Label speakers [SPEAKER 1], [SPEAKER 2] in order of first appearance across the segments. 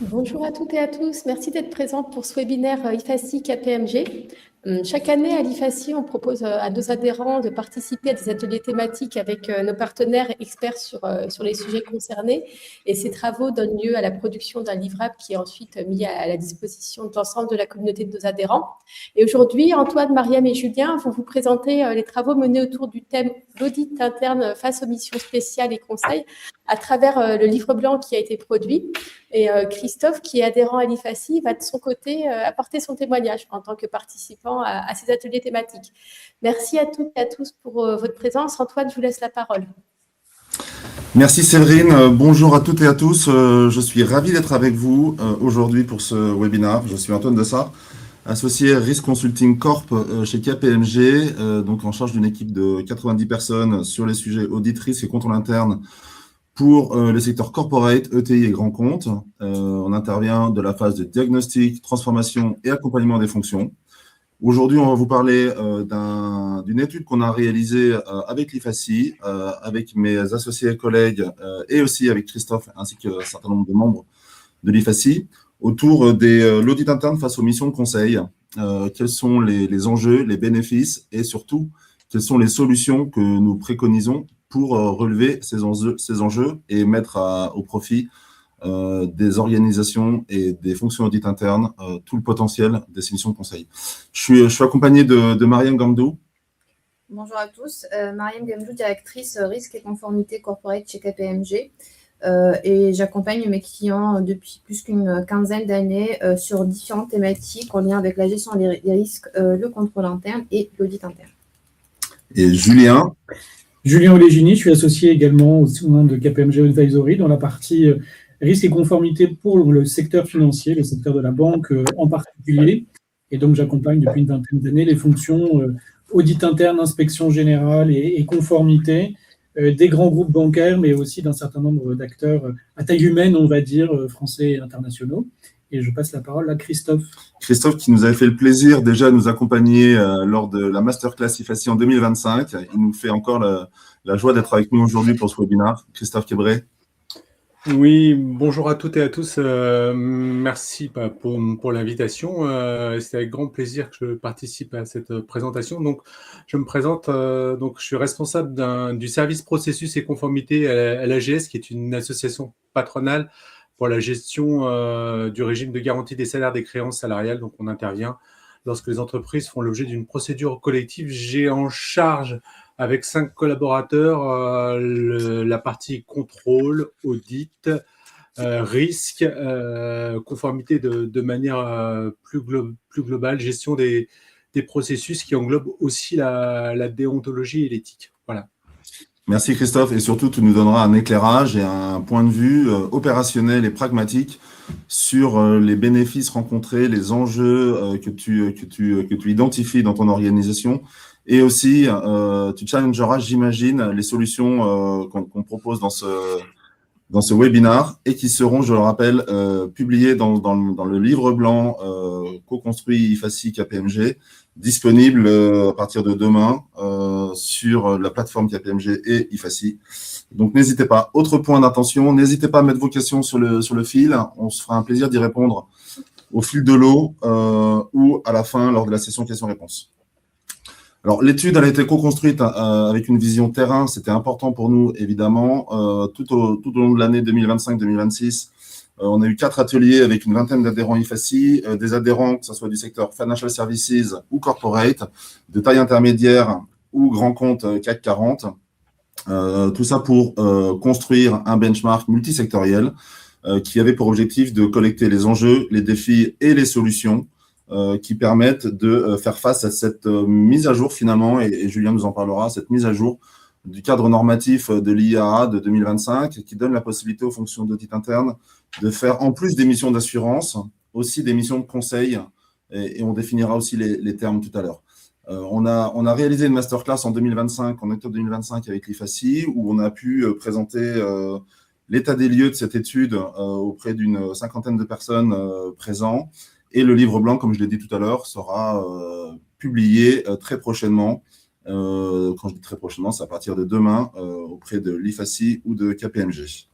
[SPEAKER 1] Bonjour à toutes et à tous. Merci d'être présents pour ce webinaire IFACI KPMG. Chaque année à l'IFACI, on propose à nos adhérents de participer à des ateliers thématiques avec nos partenaires experts sur les sujets concernés. Et ces travaux donnent lieu à la production d'un livrable qui est ensuite mis à la disposition de l'ensemble de la communauté de nos adhérents. Et aujourd'hui, Antoine, Mariam et Julien vont vous présenter les travaux menés autour du thème l'audit interne face aux missions spéciales et conseils à travers le livre blanc qui a été produit. Et Christophe, qui est adhérent à l'IFACI, va de son côté apporter son témoignage en tant que participant à ces ateliers thématiques. Merci à toutes et à tous pour votre présence. Antoine, je vous laisse la parole.
[SPEAKER 2] Merci Séverine, bonjour à toutes et à tous. Je suis ravi d'être avec vous aujourd'hui pour ce webinaire. Je suis Antoine Dessart, associé Risk Consulting Corp chez KPMG, donc en charge d'une équipe de 90 personnes sur les sujets audit, risque et contrôle interne pour les secteurs corporate, ETI et grands comptes. On intervient de la phase de diagnostic, transformation et accompagnement des fonctions. Aujourd'hui, on va vous parler d'une étude qu'on a réalisée avec l'IFACI, avec mes associés et collègues et aussi avec Christophe ainsi qu'un certain nombre de membres de l'IFACI autour de l'audit interne face aux missions de conseil. Quels sont les enjeux, les bénéfices et surtout, quelles sont les solutions que nous préconisons pour relever ces enjeux et mettre au profit des organisations et des fonctions audit internes, tout le potentiel des missions de conseil. Je suis accompagné de Mariam Gamdou.
[SPEAKER 3] Bonjour à tous, Mariam Gamdou, directrice risque et conformité corporate chez KPMG. Et j'accompagne mes clients depuis plus qu'une quinzaine d'années sur différentes thématiques en lien avec la gestion des risques, le contrôle interne et l'audit interne.
[SPEAKER 2] Et Julien
[SPEAKER 4] Olegini, je suis associé également au sein de KPMG Advisory dans la partie risque et conformité pour le secteur financier, le secteur de la banque en particulier. Et donc, j'accompagne depuis une vingtaine d'années les fonctions audit interne, inspection générale et conformité des grands groupes bancaires, mais aussi d'un certain nombre d'acteurs à taille humaine, on va dire, français et internationaux. Et je passe la parole à Christophe.
[SPEAKER 2] Christophe qui nous avait fait le plaisir déjà de nous accompagner lors de la masterclass IFACI en 2025. Il nous fait encore la joie d'être avec nous aujourd'hui pour ce webinaire. Christophe Québret.
[SPEAKER 5] Oui, bonjour à toutes et à tous. Merci pour l'invitation. C'est avec grand plaisir que je participe à cette présentation. Donc, je me présente. Donc, je suis responsable du service processus et conformité à l'AGS, qui est une association patronale pour la gestion du régime de garantie des salaires des créances salariales. Donc, on intervient lorsque les entreprises font l'objet d'une procédure collective. J'ai en charge avec 5 collaborateurs, la partie contrôle, audit, risque, conformité de manière plus globale, gestion des processus qui englobent aussi la déontologie et l'éthique. Voilà.
[SPEAKER 2] Merci Christophe, et surtout tu nous donneras un éclairage et un point de vue opérationnel et pragmatique sur les bénéfices rencontrés, les enjeux que tu identifies dans ton organisation. Et aussi, tu challengeras, j'imagine, les solutions qu'on propose dans ce webinaire et qui seront, je le rappelle, publiées dans le livre blanc co-construit IFACI KPMG, disponible à partir de demain sur la plateforme KPMG et IFACI. Donc, n'hésitez pas. Autre point d'attention, n'hésitez pas à mettre vos questions sur le fil. On se fera un plaisir d'y répondre au fil de l'eau ou à la fin lors de la session questions-réponses. Alors, l'étude, elle a été co-construite avec une vision terrain. C'était important pour nous, évidemment. Tout au long de l'année 2025-2026, on a eu 4 ateliers avec une vingtaine d'adhérents IFACI, des adhérents, que ce soit du secteur Financial Services ou Corporate, de taille intermédiaire ou grand compte CAC 40. Tout ça pour construire un benchmark multisectoriel qui avait pour objectif de collecter les enjeux, les défis et les solutions qui permettent de faire face à cette mise à jour finalement, et Julien nous en parlera, cette mise à jour du cadre normatif de l'IAA de 2025 qui donne la possibilité aux fonctions d'audit interne de faire en plus des missions d'assurance, aussi des missions de conseil, et on définira aussi les termes tout à l'heure. On a réalisé une masterclass en 2025, en octobre 2025 avec l'IFACI, où on a pu présenter l'état des lieux de cette étude auprès d'une cinquantaine de personnes présentes. Et le livre blanc, comme je l'ai dit tout à l'heure, sera publié très prochainement. Quand je dis très prochainement, c'est à partir de demain auprès de l'IFACI ou de KPMG.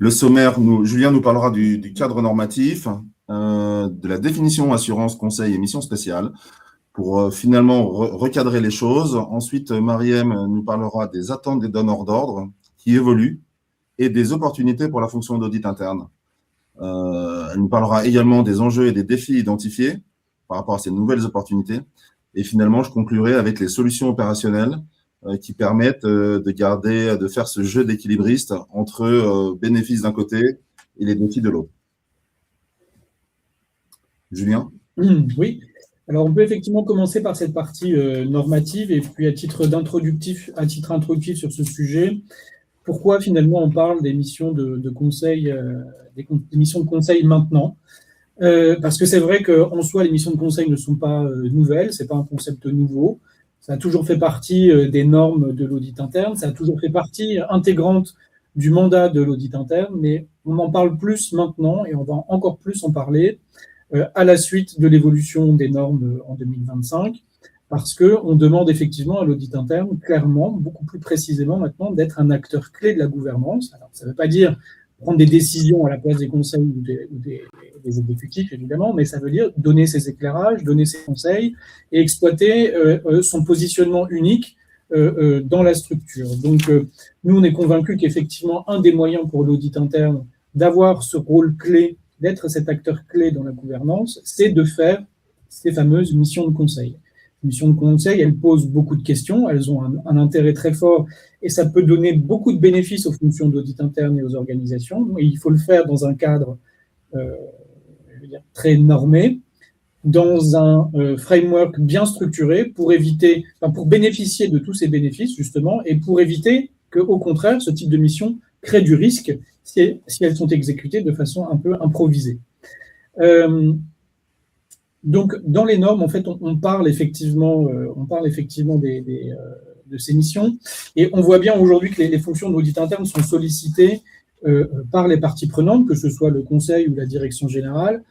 [SPEAKER 2] Le sommaire, Julien nous parlera du cadre normatif, de la définition assurance, conseil et mission spéciale, pour finalement recadrer les choses. Ensuite, Mariem nous parlera des attentes des donneurs d'ordre qui évoluent et des opportunités pour la fonction d'audit interne. Elle nous parlera également des enjeux et des défis identifiés par rapport à ces nouvelles opportunités. Et finalement, je conclurai avec les solutions opérationnelles qui permettent de faire ce jeu d'équilibriste entre bénéfices d'un côté et les défis de l'autre. Julien ?
[SPEAKER 4] Oui. Alors, on peut effectivement commencer par cette partie normative et puis à titre introductif sur ce sujet, pourquoi finalement on parle des missions de conseil, des missions de conseil maintenant. Parce que c'est vrai qu'en soi, les missions de conseil ne sont pas nouvelles, ce n'est pas un concept nouveau. Ça a toujours fait partie des normes de l'audit interne, ça a toujours fait partie intégrante du mandat de l'audit interne, mais on en parle plus maintenant et on va encore plus en parler à la suite de l'évolution des normes en 2025, parce qu'on demande effectivement à l'audit interne, clairement, beaucoup plus précisément maintenant, d'être un acteur clé de la gouvernance. Alors, ça ne veut pas dire prendre des décisions à la place des conseils ou des exécutifs, évidemment, mais ça veut dire donner ses éclairages, donner ses conseils et exploiter son positionnement unique dans la structure. Donc, nous, on est convaincus qu'effectivement, un des moyens pour l'audit interne d'avoir ce rôle clé, d'être cet acteur clé dans la gouvernance, c'est de faire ces fameuses missions de conseil. Les missions de conseil, elles posent beaucoup de questions, elles ont un intérêt très fort et ça peut donner beaucoup de bénéfices aux fonctions d'audit interne et aux organisations. Et il faut le faire dans un cadre très normé, dans un framework bien structuré pour bénéficier de tous ces bénéfices, justement, et pour éviter qu'au contraire, ce type de mission crée du risque si elles sont exécutées de façon un peu improvisée. Donc, dans les normes, en fait, on parle effectivement de ces missions, et on voit bien aujourd'hui que les fonctions de l'audit interne sont sollicitées par les parties prenantes, que ce soit le conseil ou la direction générale,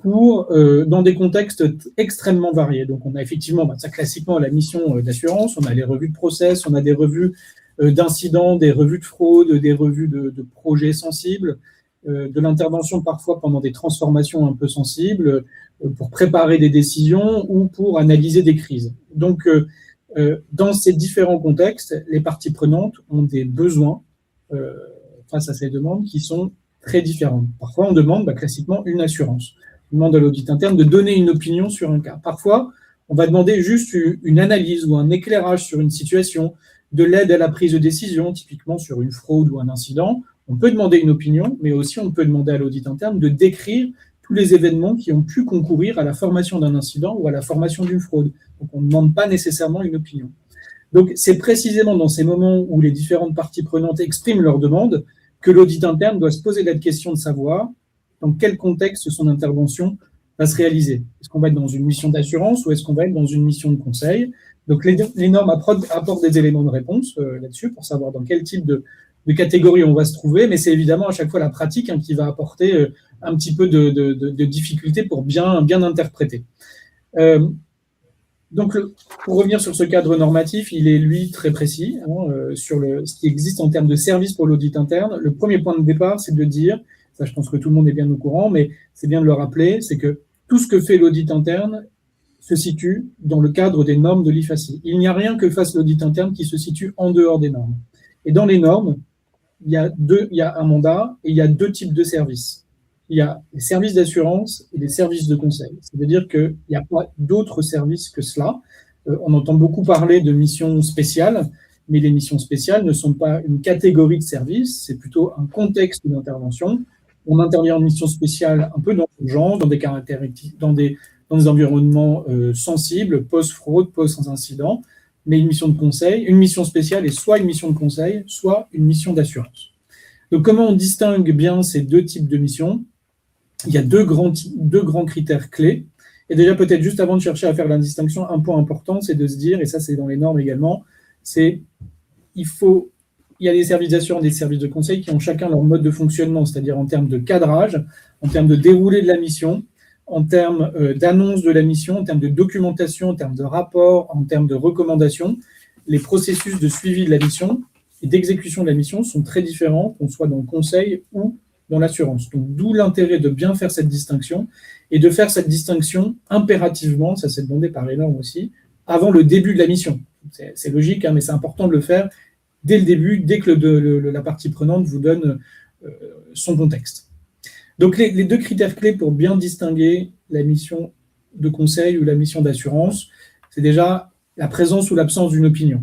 [SPEAKER 4] dans des contextes extrêmement variés. Donc, on a effectivement, ça classiquement, la mission d'assurance, on a les revues de process, on a des revues d'incidents, des revues de fraude, des revues de projets sensibles, de l'intervention parfois pendant des transformations un peu sensibles, pour préparer des décisions ou pour analyser des crises. Donc, dans ces différents contextes, les parties prenantes ont des besoins face à ces demandes qui sont très différentes. Parfois, on demande classiquement une assurance. On demande à l'audit interne de donner une opinion sur un cas. Parfois, on va demander juste une analyse ou un éclairage sur une situation, de l'aide à la prise de décision, typiquement sur une fraude ou un incident. On peut demander une opinion, mais aussi on peut demander à l'audit interne de décrire tous les événements qui ont pu concourir à la formation d'un incident ou à la formation d'une fraude. Donc, on ne demande pas nécessairement une opinion. Donc, c'est précisément dans ces moments où les différentes parties prenantes expriment leurs demandes que l'audit interne doit se poser la question de savoir dans quel contexte son intervention va se réaliser. Est-ce qu'on va être dans une mission d'assurance ou est-ce qu'on va être dans une mission de conseil? Donc, les normes apportent des éléments de réponse là-dessus pour savoir dans quel type de catégorie on va se trouver, mais c'est évidemment à chaque fois la pratique qui va apporter un petit peu de difficulté pour bien interpréter. Donc, pour revenir sur ce cadre normatif, il est, lui, très précis sur ce qui existe en termes de services pour l'audit interne. Le premier point de départ, c'est de dire, ça je pense que tout le monde est bien au courant, mais c'est bien de le rappeler, c'est que tout ce que fait l'audit interne se situe dans le cadre des normes de l'IFACI. Il n'y a rien que fasse l'audit interne qui se situe en dehors des normes. Et dans les normes, il y a un mandat et il y a deux types de services. Il y a les services d'assurance et les services de conseil. C'est-à-dire qu'il n'y a pas d'autres services que cela. On entend beaucoup parler de missions spéciales, mais les missions spéciales ne sont pas une catégorie de services, c'est plutôt un contexte d'intervention. On intervient en mission spéciale un peu dans l'urgence, dans des environnements sensibles, post-fraude, post-incident, mais une mission spéciale est soit une mission de conseil, soit une mission d'assurance. Donc, comment on distingue bien ces deux types de missions? Il y a deux grands critères clés. Et déjà, peut-être juste avant de chercher à faire la distinction, un point important, c'est de se dire, et ça c'est dans les normes également, il y a des services d'assurance et des services de conseil qui ont chacun leur mode de fonctionnement, c'est-à-dire en termes de cadrage, en termes de déroulé de la mission, en termes d'annonce de la mission, en termes de documentation, en termes de rapport, en termes de recommandations. Les processus de suivi de la mission et d'exécution de la mission sont très différents, qu'on soit dans le conseil ou dans l'assurance. Donc, d'où l'intérêt de bien faire cette distinction et de faire cette distinction impérativement, ça s'est demandé par les normes aussi, avant le début de la mission. C'est logique, hein, mais c'est important de le faire dès le début, dès que la partie prenante vous donne son contexte. Donc, les deux critères clés pour bien distinguer la mission de conseil ou la mission d'assurance, c'est déjà la présence ou l'absence d'une opinion.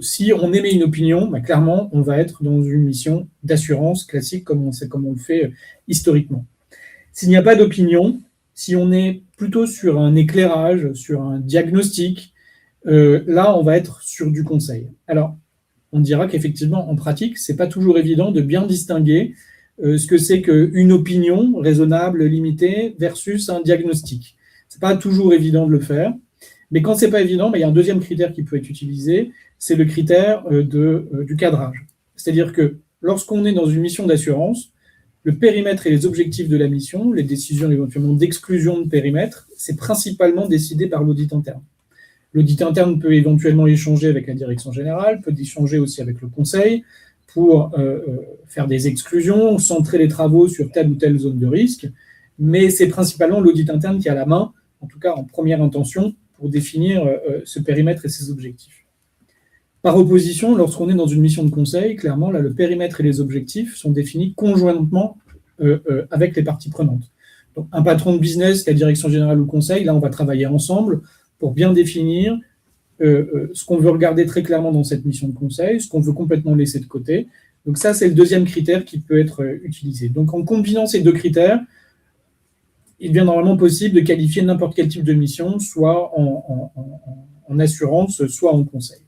[SPEAKER 4] Si on émet une opinion, bah, clairement, on va être dans une mission d'assurance classique, comme on le fait historiquement. S'il n'y a pas d'opinion, si on est plutôt sur un éclairage, sur un diagnostic, là, on va être sur du conseil. Alors, on dira qu'effectivement, en pratique, ce n'est pas toujours évident de bien distinguer ce que c'est qu'une opinion raisonnable, limitée, versus un diagnostic. Ce n'est pas toujours évident de le faire. Mais quand ce n'est pas évident, il y a un deuxième critère qui peut être utilisé, c'est le critère du cadrage. C'est-à-dire que lorsqu'on est dans une mission d'assurance, le périmètre et les objectifs de la mission, les décisions éventuellement d'exclusion de périmètre, c'est principalement décidé par l'audit interne. L'audit interne peut éventuellement échanger avec la direction générale, peut échanger aussi avec le conseil pour faire des exclusions, centrer les travaux sur telle ou telle zone de risque, mais c'est principalement l'audit interne qui a la main, en tout cas en première intention, pour définir ce périmètre et ses objectifs. Par opposition, lorsqu'on est dans une mission de conseil, clairement, là, le périmètre et les objectifs sont définis conjointement avec les parties prenantes. Donc, un patron de business, la direction générale ou le conseil, là, on va travailler ensemble pour bien définir ce qu'on veut regarder très clairement dans cette mission de conseil, ce qu'on veut complètement laisser de côté. Donc ça, c'est le deuxième critère qui peut être utilisé. Donc, en combinant ces deux critères, il devient normalement possible de qualifier n'importe quel type de mission, soit en assurance, soit en conseil.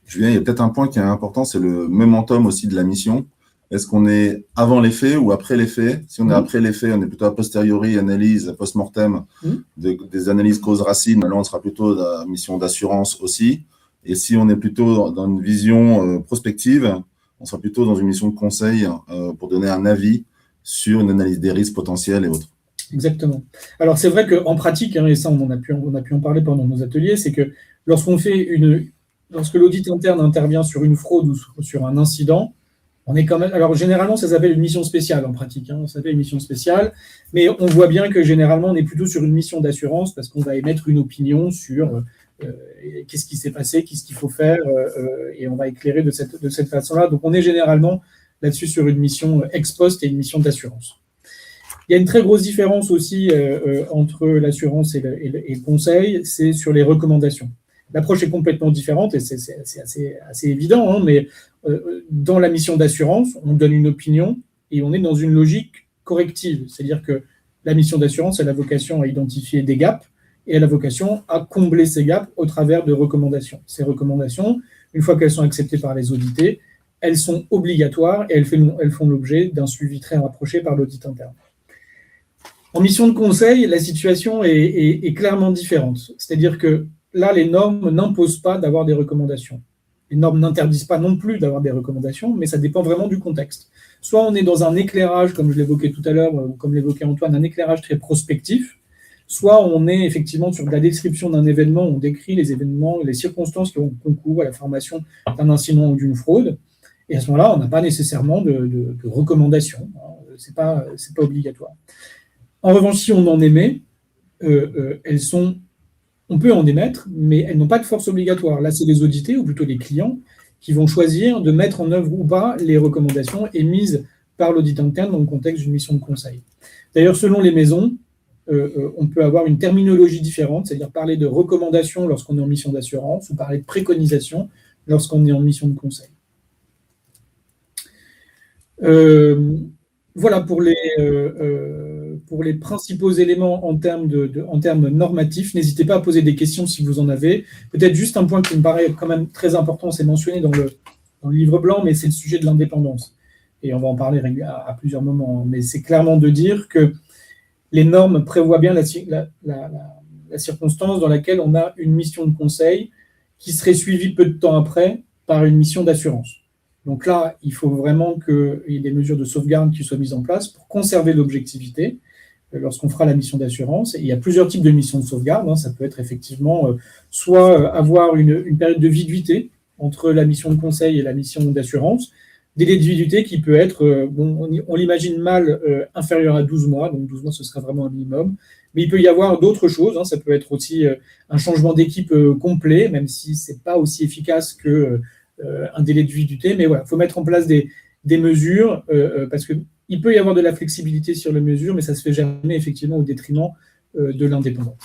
[SPEAKER 2] Julien, il y a peut-être un point qui est important, c'est le momentum aussi de la mission. Est-ce qu'on est avant les faits ou après les faits? Si on est après les faits, on est plutôt a posteriori, analyse, post-mortem, des analyses causes-racines. Là, on sera plutôt dans la mission d'assurance aussi. Et si on est plutôt dans une vision prospective, on sera plutôt dans une mission de conseil pour donner un avis sur une analyse des risques potentiels et autres.
[SPEAKER 4] Exactement. Alors, c'est vrai qu'en pratique, hein, et ça, on a pu en parler pendant nos ateliers, c'est que lorsque l'audit interne intervient sur une fraude ou sur un incident, on est quand même. Alors, généralement, ça s'appelle une mission spéciale en pratique. Hein, ça s'appelle une mission spéciale, mais on voit bien que généralement, on est plutôt sur une mission d'assurance parce qu'on va émettre une opinion sur qu'est-ce qui s'est passé, qu'est-ce qu'il faut faire, et on va éclairer de cette façon-là. Donc, on est généralement là-dessus sur une mission ex post et une mission d'assurance. Il y a une très grosse différence aussi entre l'assurance et le conseil, c'est sur les recommandations. L'approche est complètement différente et c'est assez évident, hein, mais dans la mission d'assurance, on donne une opinion et on est dans une logique corrective. C'est-à-dire que la mission d'assurance, elle a vocation à identifier des gaps et elle a vocation à combler ces gaps au travers de recommandations. Ces recommandations, une fois qu'elles sont acceptées par les audités, elles sont obligatoires et elles font l'objet d'un suivi très rapproché par l'audit interne. En mission de conseil, la situation est clairement différente. C'est-à-dire que là, les normes n'imposent pas d'avoir des recommandations. Les normes n'interdisent pas non plus d'avoir des recommandations, mais ça dépend vraiment du contexte. Soit on est dans un éclairage, comme je l'évoquais tout à l'heure, ou comme l'évoquait Antoine, un éclairage très prospectif, soit on est effectivement sur la description d'un événement, on décrit les événements, les circonstances qui ont concours à la formation d'un incident ou d'une fraude, et à ce moment-là, on n'a pas nécessairement de recommandations. C'est pas obligatoire. En revanche, si on en émet, on peut en émettre, mais elles n'ont pas de force obligatoire. Là, c'est les audités, ou plutôt les clients, qui vont choisir de mettre en œuvre ou pas les recommandations émises par l'audit interne dans le contexte d'une mission de conseil. D'ailleurs, selon les maisons, on peut avoir une terminologie différente, c'est-à-dire parler de recommandations lorsqu'on est en mission d'assurance ou parler de préconisation lorsqu'on est en mission de conseil. Voilà pour les principaux éléments en termes normatifs. N'hésitez pas à poser des questions si vous en avez. Peut-être juste un point qui me paraît quand même très important, c'est mentionné dans le livre blanc, mais c'est le sujet de l'indépendance. Et on va en parler à plusieurs moments. Mais c'est clairement de dire que les normes prévoient bien la circonstance dans laquelle on a une mission de conseil qui serait suivie peu de temps après par une mission d'assurance. Donc là, il faut vraiment qu'il y ait des mesures de sauvegarde qui soient mises en place pour conserver l'objectivité lorsqu'on fera la mission d'assurance. Et il y a plusieurs types de missions de sauvegarde. Ça peut être effectivement soit avoir une période de viduité entre la mission de conseil et la mission d'assurance. délai de validité qui peut être, on l'imagine mal, inférieur à 12 mois, donc 12 mois, ce sera vraiment un minimum. Mais il peut y avoir d'autres choses, hein, ça peut être aussi un changement d'équipe complet, même si ce n'est pas aussi efficace qu'un délai de validité. Mais voilà, il faut mettre en place des mesures, parce qu'il peut y avoir de la flexibilité sur les mesures, mais ça ne se fait jamais effectivement au détriment de l'indépendance.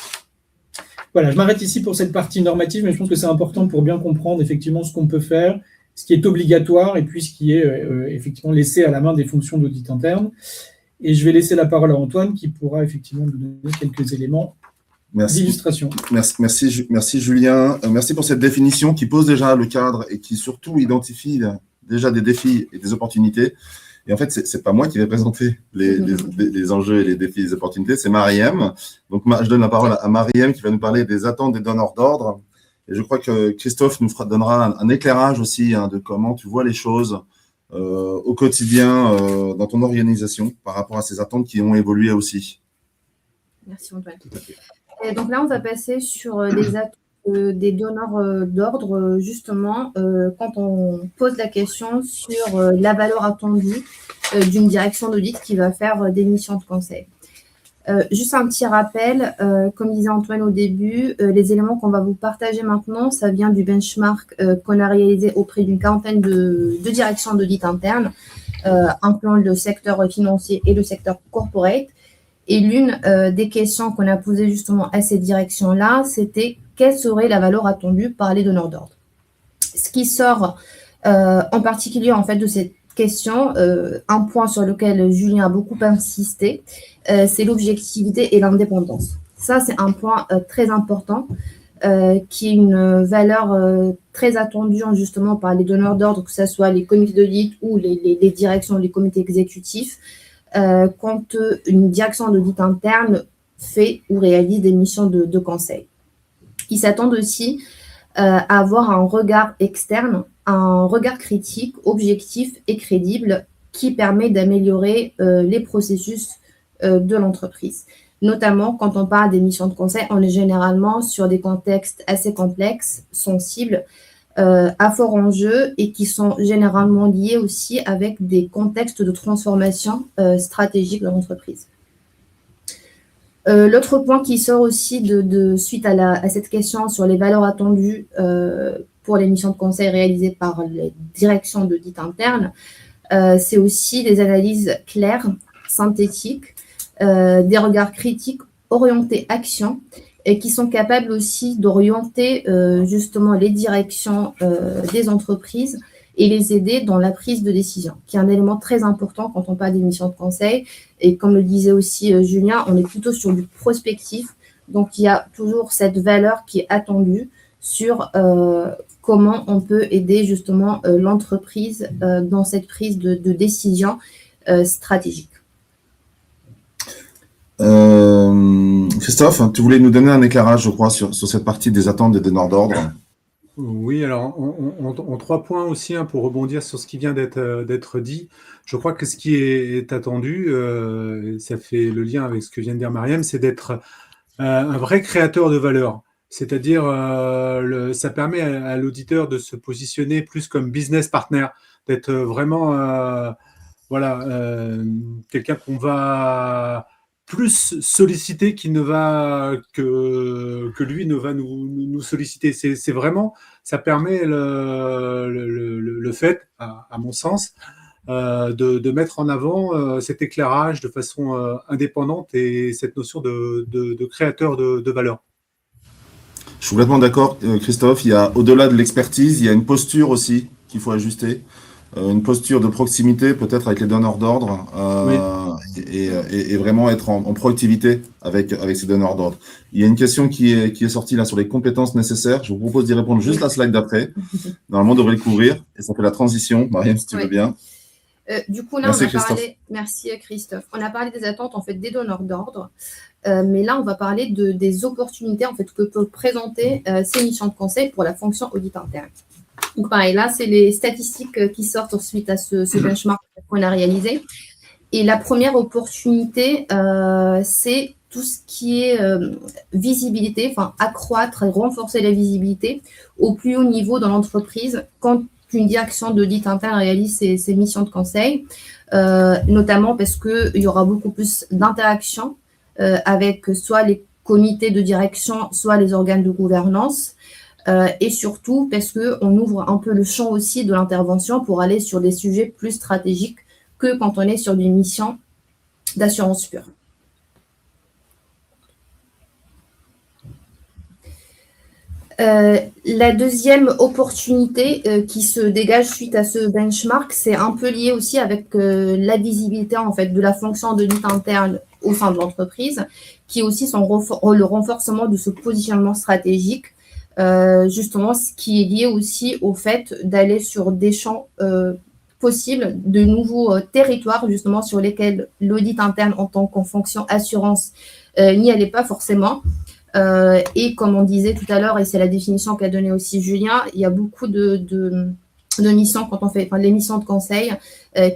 [SPEAKER 4] Voilà, je m'arrête ici pour cette partie normative, mais je pense que c'est important pour bien comprendre effectivement ce qu'on peut faire, ce qui est obligatoire et puis ce qui est effectivement laissé à la main des fonctions d'audit interne. Et je vais laisser la parole à Antoine qui pourra effectivement nous donner quelques éléments d'illustration.
[SPEAKER 2] Merci Julien. Merci pour cette définition qui pose déjà le cadre et qui surtout identifie déjà des défis et des opportunités. Et en fait, c'est pas moi qui vais présenter les enjeux et les défis et les opportunités, c'est Mariem. Donc, je donne la parole à Mariem qui va nous parler des attentes des donneurs d'ordre. Et je crois que Christophe nous donnera un éclairage aussi de comment tu vois les choses au quotidien dans ton organisation par rapport à ces attentes qui ont évolué aussi.
[SPEAKER 3] Merci Antoine. Et donc là, on va passer sur les attentes des donneurs d'ordre, justement, quand on pose la question sur la valeur attendue d'une direction d'audit qui va faire des missions de conseil. Juste un petit rappel, comme disait Antoine au début, les éléments qu'on va vous partager maintenant, ça vient du benchmark qu'on a réalisé auprès d'une quarantaine de directions d'audit interne, incluant le secteur financier et le secteur corporate. Et l'une des questions qu'on a posées justement à ces directions-là, c'était quelle serait la valeur attendue par les donneurs d'ordre. Ce qui sort en particulier en fait de cette question, un point sur lequel Julien a beaucoup insisté, c'est l'objectivité et l'indépendance. Ça, c'est un point très important qui est une valeur très attendue justement par les donneurs d'ordre, que ce soit les comités d'audit ou les directions, les comités exécutifs, quand une direction d'audit interne fait ou réalise des missions de conseil. Ils s'attendent aussi à avoir un regard externe, un regard critique, objectif et crédible qui permet d'améliorer les processus de l'entreprise. Notamment, quand on parle des missions de conseil, on est généralement sur des contextes assez complexes, sensibles, à fort enjeu et qui sont généralement liés aussi avec des contextes de transformation stratégique de l'entreprise. L'autre point qui sort aussi suite à cette question sur les valeurs attendues pour les missions de conseil réalisées par les directions d'audit interne, c'est aussi des analyses claires, synthétiques, des regards critiques orientés action et qui sont capables aussi d'orienter justement les directions des entreprises et les aider dans la prise de décision, qui est un élément très important quand on parle des missions de conseil. Et comme le disait aussi Julien, on est plutôt sur du prospectif, donc il y a toujours cette valeur qui est attendue sur comment on peut aider justement l'entreprise dans cette prise de décision stratégique.
[SPEAKER 2] Christophe, tu voulais nous donner un éclairage, je crois, sur cette partie des attentes des donneurs d'ordre.
[SPEAKER 5] Oui, alors en 3 points aussi, pour rebondir sur ce qui vient d'être dit. Je crois que ce qui est attendu, ça fait le lien avec ce que vient de dire Mariem, c'est d'être un vrai créateur de valeur. C'est-à-dire, ça permet à l'auditeur de se positionner plus comme business partner, d'être vraiment quelqu'un qu'on va plus solliciter qu'il ne va que lui ne va nous solliciter. C'est vraiment, ça permet le fait, à mon sens, de mettre en avant cet éclairage de façon indépendante et cette notion de créateur de valeur.
[SPEAKER 2] Je suis complètement d'accord, Christophe. Il y a, au-delà de l'expertise, il y a une posture aussi qu'il faut ajuster. Une posture de proximité peut-être avec les donneurs d'ordre et vraiment être en proactivité avec ces donneurs d'ordre. Il y a une question qui est sortie là sur les compétences nécessaires. Je vous propose d'y répondre juste la slide d'après. Normalement, on devrait le couvrir et ça fait la transition. Mariem, si tu veux bien.
[SPEAKER 3] Du coup, là, merci Christophe. On a parlé des attentes en fait des donneurs d'ordre, mais là, on va parler des opportunités en fait que peuvent présenter ces missions de conseil pour la fonction audit interne. Donc, pareil, là, c'est les statistiques qui sortent suite à ce benchmark qu'on a réalisé. Et la première opportunité, c'est tout ce qui est visibilité, enfin, accroître et renforcer la visibilité au plus haut niveau dans l'entreprise quand qu'une direction d'audit interne réalise ces missions de conseil, notamment parce qu'il y aura beaucoup plus d'interactions avec soit les comités de direction, soit les organes de gouvernance, et surtout parce qu'on ouvre un peu le champ aussi de l'intervention pour aller sur des sujets plus stratégiques que quand on est sur des missions d'assurance pure. La deuxième opportunité qui se dégage suite à ce benchmark, c'est un peu lié aussi avec la visibilité en fait de la fonction d'audit interne au sein de l'entreprise, qui est aussi le renforcement de ce positionnement stratégique, justement ce qui est lié aussi au fait d'aller sur des champs possibles, de nouveaux territoires justement sur lesquels l'audit interne en tant qu'en fonction assurance n'y allait pas forcément. Et comme on disait tout à l'heure, et c'est la définition qu'a donnée aussi Julien, il y a beaucoup de missions quand on fait les missions de conseil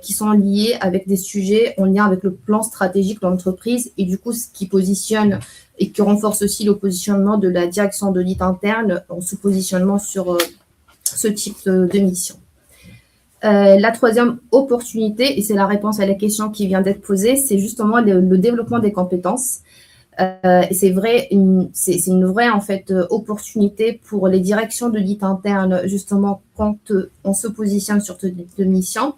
[SPEAKER 3] qui sont liées avec des sujets en lien avec le plan stratégique de l'entreprise et du coup ce qui positionne et qui renforce aussi le positionnement de la direction d'audit interne en se positionnement sur ce type de mission. La troisième opportunité, et c'est la réponse à la question qui vient d'être posée, c'est justement le développement des compétences. C'est une vraie en fait opportunité pour les directions d'audit interne justement quand on se positionne sur ce type de mission,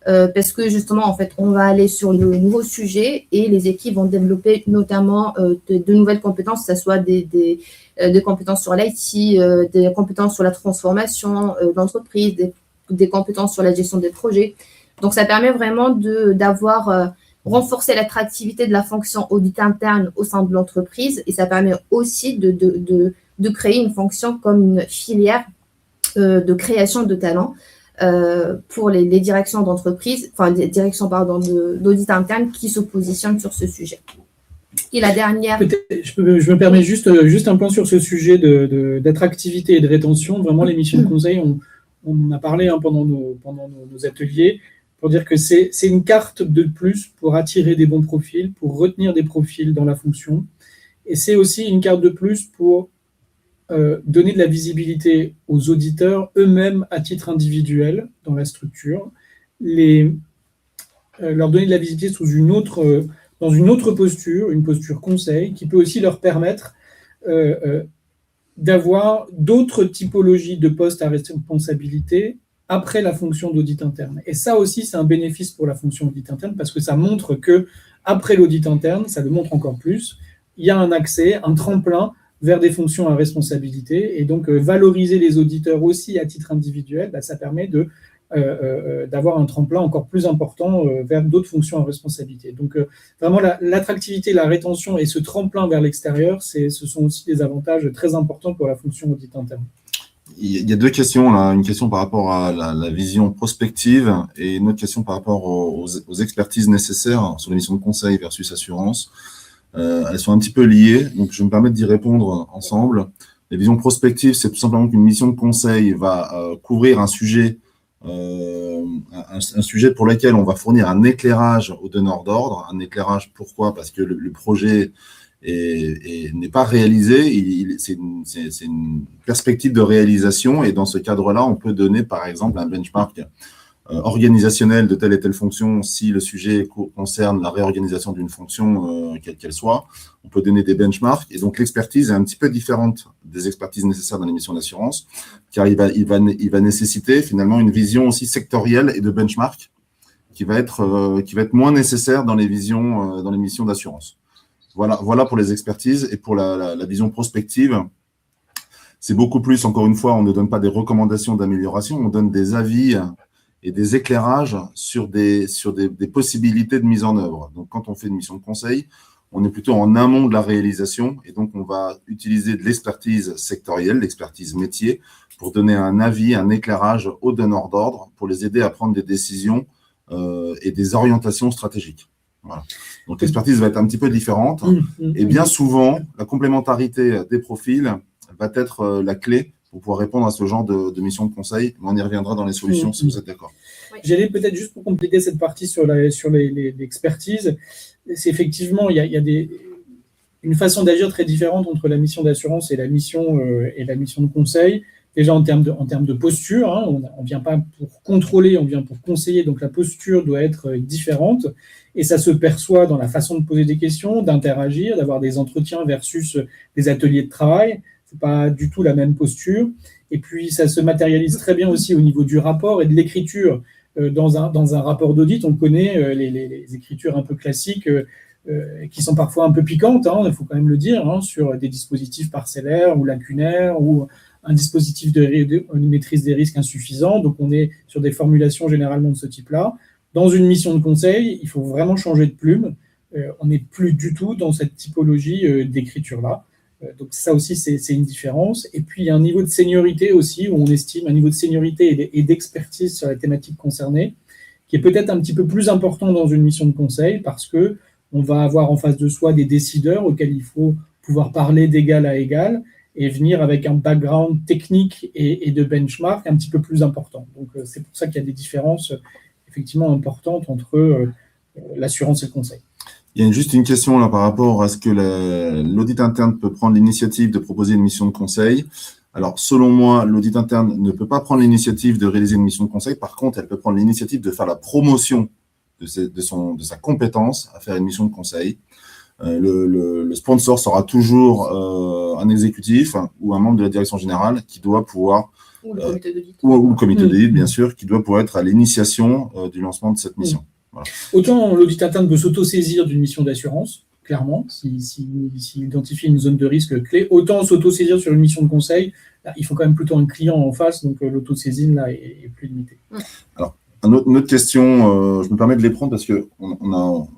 [SPEAKER 3] parce que justement en fait on va aller sur de nouveaux sujets et les équipes vont développer notamment de nouvelles compétences, que ce soit des compétences sur l'IT, des compétences sur la transformation d'entreprise, des compétences sur la gestion des projets. Donc ça permet vraiment d'avoir renforcer l'attractivité de la fonction audit interne au sein de l'entreprise et ça permet aussi de créer une fonction comme une filière de création de talents pour les directions d'entreprise, enfin des directions d'audit interne qui se positionnent sur ce sujet. Et la dernière…
[SPEAKER 4] Je me permets juste un point sur ce sujet d'attractivité et de rétention. Vraiment, les missions de conseil, on en a parlé pendant nos ateliers, pour dire que c'est une carte de plus pour attirer des bons profils, pour retenir des profils dans la fonction. Et c'est aussi une carte de plus pour donner de la visibilité aux auditeurs eux-mêmes à titre individuel dans la structure, leur donner de la visibilité dans une autre posture, une posture conseil, qui peut aussi leur permettre d'avoir d'autres typologies de postes à responsabilité après la fonction d'audit interne. Et ça aussi, c'est un bénéfice pour la fonction d'audit interne parce que ça montre que après l'audit interne, ça le montre encore plus, il y a un accès, un tremplin vers des fonctions à responsabilité. Et donc, valoriser les auditeurs aussi à titre individuel, ça permet d'avoir un tremplin encore plus important vers d'autres fonctions à responsabilité. Donc, vraiment, l'attractivité, la rétention et ce tremplin vers l'extérieur, ce sont aussi des avantages très importants pour la fonction d'audit interne.
[SPEAKER 2] Il y a deux questions, là. Une question par rapport à la vision prospective et une autre question par rapport aux expertises nécessaires sur les missions de conseil versus assurance. Elles sont un petit peu liées, donc je vais me permettre d'y répondre ensemble. Les visions prospectives, c'est tout simplement qu'une mission de conseil va couvrir un sujet pour lequel on va fournir un éclairage aux donneurs d'ordre. Un éclairage, pourquoi ? Parce que le projet n'est pas réalisé, c'est une perspective de réalisation et dans ce cadre-là, on peut donner par exemple un benchmark organisationnel de telle et telle fonction si le sujet concerne la réorganisation d'une fonction, quelle qu'elle soit. On peut donner des benchmarks et donc l'expertise est un petit peu différente des expertises nécessaires dans les missions d'assurance car il va nécessiter finalement une vision aussi sectorielle et de benchmark qui va être moins nécessaire dans les missions d'assurance. Voilà pour les expertises et pour la vision prospective. C'est beaucoup plus, encore une fois, on ne donne pas des recommandations d'amélioration, on donne des avis et des éclairages sur des possibilités de mise en œuvre. Donc, quand on fait une mission de conseil, on est plutôt en amont de la réalisation et donc on va utiliser de l'expertise sectorielle, l'expertise métier, pour donner un avis, un éclairage aux donneurs d'ordre pour les aider à prendre des décisions et des orientations stratégiques. Voilà. Donc, l'expertise va être un petit peu différente et bien souvent, la complémentarité des profils va être la clé pour pouvoir répondre à ce genre de mission de conseil. On y reviendra dans les solutions si vous êtes d'accord.
[SPEAKER 3] Oui.
[SPEAKER 4] J'allais peut-être juste pour compléter cette partie sur l'expertise, c'est effectivement, il y a une façon d'agir très différente entre la mission d'assurance et la mission de conseil. Déjà en termes de posture, hein, on ne vient pas pour contrôler, on vient pour conseiller, donc la posture doit être différente, et ça se perçoit dans la façon de poser des questions, d'interagir, d'avoir des entretiens versus des ateliers de travail. Ce n'est pas du tout la même posture. Et puis ça se matérialise très bien aussi au niveau du rapport et de l'écriture. Dans un rapport d'audit, on connaît les écritures un peu classiques qui sont parfois un peu piquantes, hein, il faut quand même le dire, hein, sur des dispositifs parcellaires ou lacunaires ou un dispositif de maîtrise des risques insuffisant. Donc, on est sur des formulations généralement de ce type-là. Dans une mission de conseil, il faut vraiment changer de plume. On n'est plus du tout dans cette typologie d'écriture-là. Donc, ça aussi, c'est une différence. Et puis, il y a un niveau de seniorité aussi, où on estime un niveau de seniorité et d'expertise sur la thématique concernée, qui est peut-être un petit peu plus important dans une mission de conseil, parce qu'on va avoir en face de soi des décideurs auxquels il faut pouvoir parler d'égal à égal, et venir avec un background technique et de benchmark un petit peu plus important. Donc, c'est pour ça qu'il y a des différences effectivement importantes entre l'assurance et le conseil.
[SPEAKER 2] Il y a juste une question là par rapport à ce que l'audit interne peut prendre l'initiative de proposer une mission de conseil. Alors, selon moi, l'audit interne ne peut pas prendre l'initiative de réaliser une mission de conseil. Par contre, elle peut prendre l'initiative de faire la promotion de sa compétence à faire une mission de conseil. Le sponsor sera toujours un exécutif ou un membre de la direction générale qui doit pouvoir,
[SPEAKER 3] ou le comité d'audit,
[SPEAKER 2] ou le comité d'audit, bien sûr, qui doit pouvoir être à l'initiation du lancement de cette mission. Voilà.
[SPEAKER 4] Autant l'audit interne peut s'auto-saisir d'une mission d'assurance, clairement, s'il identifie une zone de risque clé, autant s'auto-saisir sur une mission de conseil, là, il faut quand même plutôt un client en face, donc l'auto-saisine là est plus limitée.
[SPEAKER 2] Alors, une autre question, je me permets de les prendre parce que dans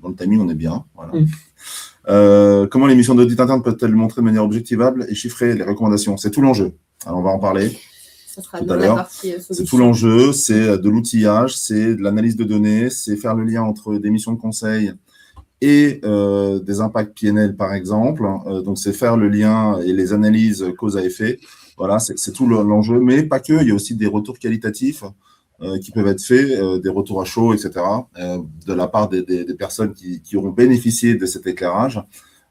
[SPEAKER 2] le timing, on est bien. Voilà. Comment les missions d'audit interne peuvent-elles montrer de manière objectivable et chiffrer les recommandations? C'est tout l'enjeu. Alors, on va en parler.
[SPEAKER 3] Ça sera dans la partie solution.
[SPEAKER 2] C'est tout l'enjeu, c'est de l'outillage, c'est de l'analyse de données, c'est faire le lien entre des missions de conseil et des impacts PNL, par exemple. Donc, c'est faire le lien et les analyses cause à effet. Voilà, c'est tout l'enjeu. Mais pas que, il y a aussi des retours qualitatifs qui peuvent être faits, des retours à chaud, etc., de la part des personnes qui auront bénéficié de cet éclairage,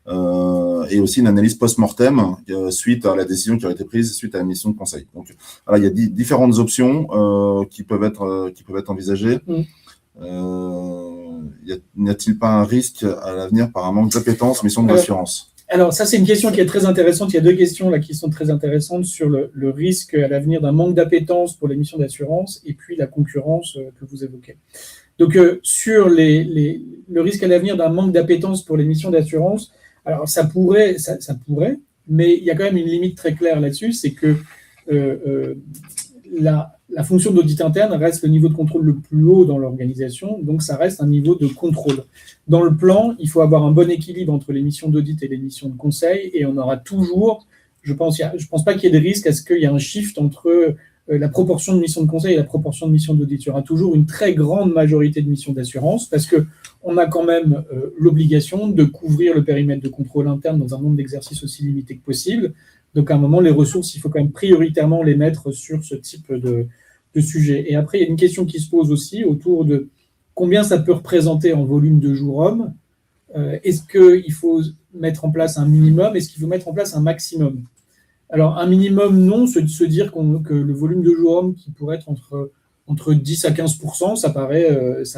[SPEAKER 2] et aussi une analyse post-mortem suite à la décision qui a été prise suite à la mission de conseil. Donc, voilà, il y a différentes options qui peuvent être envisagées. N'y a-t-il pas un risque à l'avenir par un manque d'appétence mission d'assurance?
[SPEAKER 4] Alors, ça, c'est une question qui est très intéressante. Il y a deux questions là qui sont très intéressantes sur le risque à l'avenir d'un manque d'appétence pour les missions d'assurance et puis la concurrence que vous évoquez. Donc, sur le risque à l'avenir d'un manque d'appétence pour les missions d'assurance, alors ça pourrait, mais il y a quand même une limite très claire là-dessus, c'est que la fonction d'audit interne reste le niveau de contrôle le plus haut dans l'organisation, donc ça reste un niveau de contrôle. Dans le plan, il faut avoir un bon équilibre entre les missions d'audit et les missions de conseil, et on aura toujours, je pense pas qu'il y ait de risque à ce qu'il y ait un shift entre la proportion de missions de conseil et la proportion de missions d'audit. Il y aura toujours une très grande majorité de missions d'assurance, parce qu'on a quand même l'obligation de couvrir le périmètre de contrôle interne dans un nombre d'exercices aussi limité que possible. Donc, à un moment, les ressources, il faut quand même prioritairement les mettre sur ce type de sujet. Et après, il y a une question qui se pose aussi autour de combien ça peut représenter en volume de jours hommes. Est-ce qu'il faut mettre en place un minimum? Est-ce qu'il faut mettre en place un maximum? Alors, un minimum, non, c'est de se dire que le volume de jours hommes qui pourrait être entre 10 à 15%, ça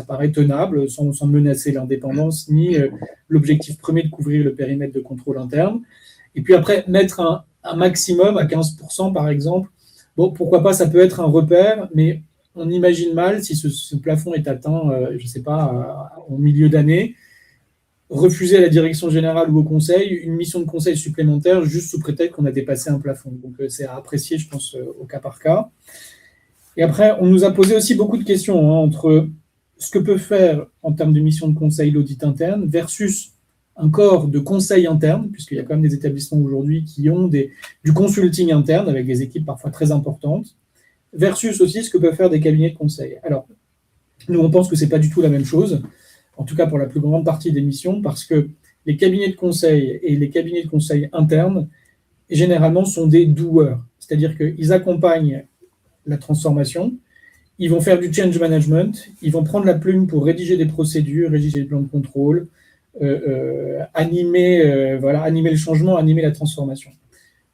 [SPEAKER 4] paraît tenable, sans menacer l'indépendance ni l'objectif premier de couvrir le périmètre de contrôle interne. Et puis après, mettre un maximum à 15%, par exemple, bon, pourquoi pas, ça peut être un repère, mais on imagine mal si ce plafond est atteint, je ne sais pas, au milieu d'année, refuser à la direction générale ou au conseil une mission de conseil supplémentaire juste sous prétexte qu'on a dépassé un plafond. Donc, c'est à apprécier, je pense, au cas par cas. Et après, on nous a posé aussi beaucoup de questions entre ce que peut faire en termes de mission de conseil l'audit interne versus un corps de conseil interne, puisqu'il y a quand même des établissements aujourd'hui qui ont du consulting interne avec des équipes parfois très importantes, versus aussi ce que peuvent faire des cabinets de conseil. Alors, nous, on pense que ce n'est pas du tout la même chose, en tout cas pour la plus grande partie des missions, parce que les cabinets de conseil et les cabinets de conseil internes, généralement, sont des doueurs. C'est-à-dire qu'ils accompagnent la transformation, ils vont faire du change management, ils vont prendre la plume pour rédiger des procédures, rédiger des plans de contrôle, animer le changement, animer la transformation.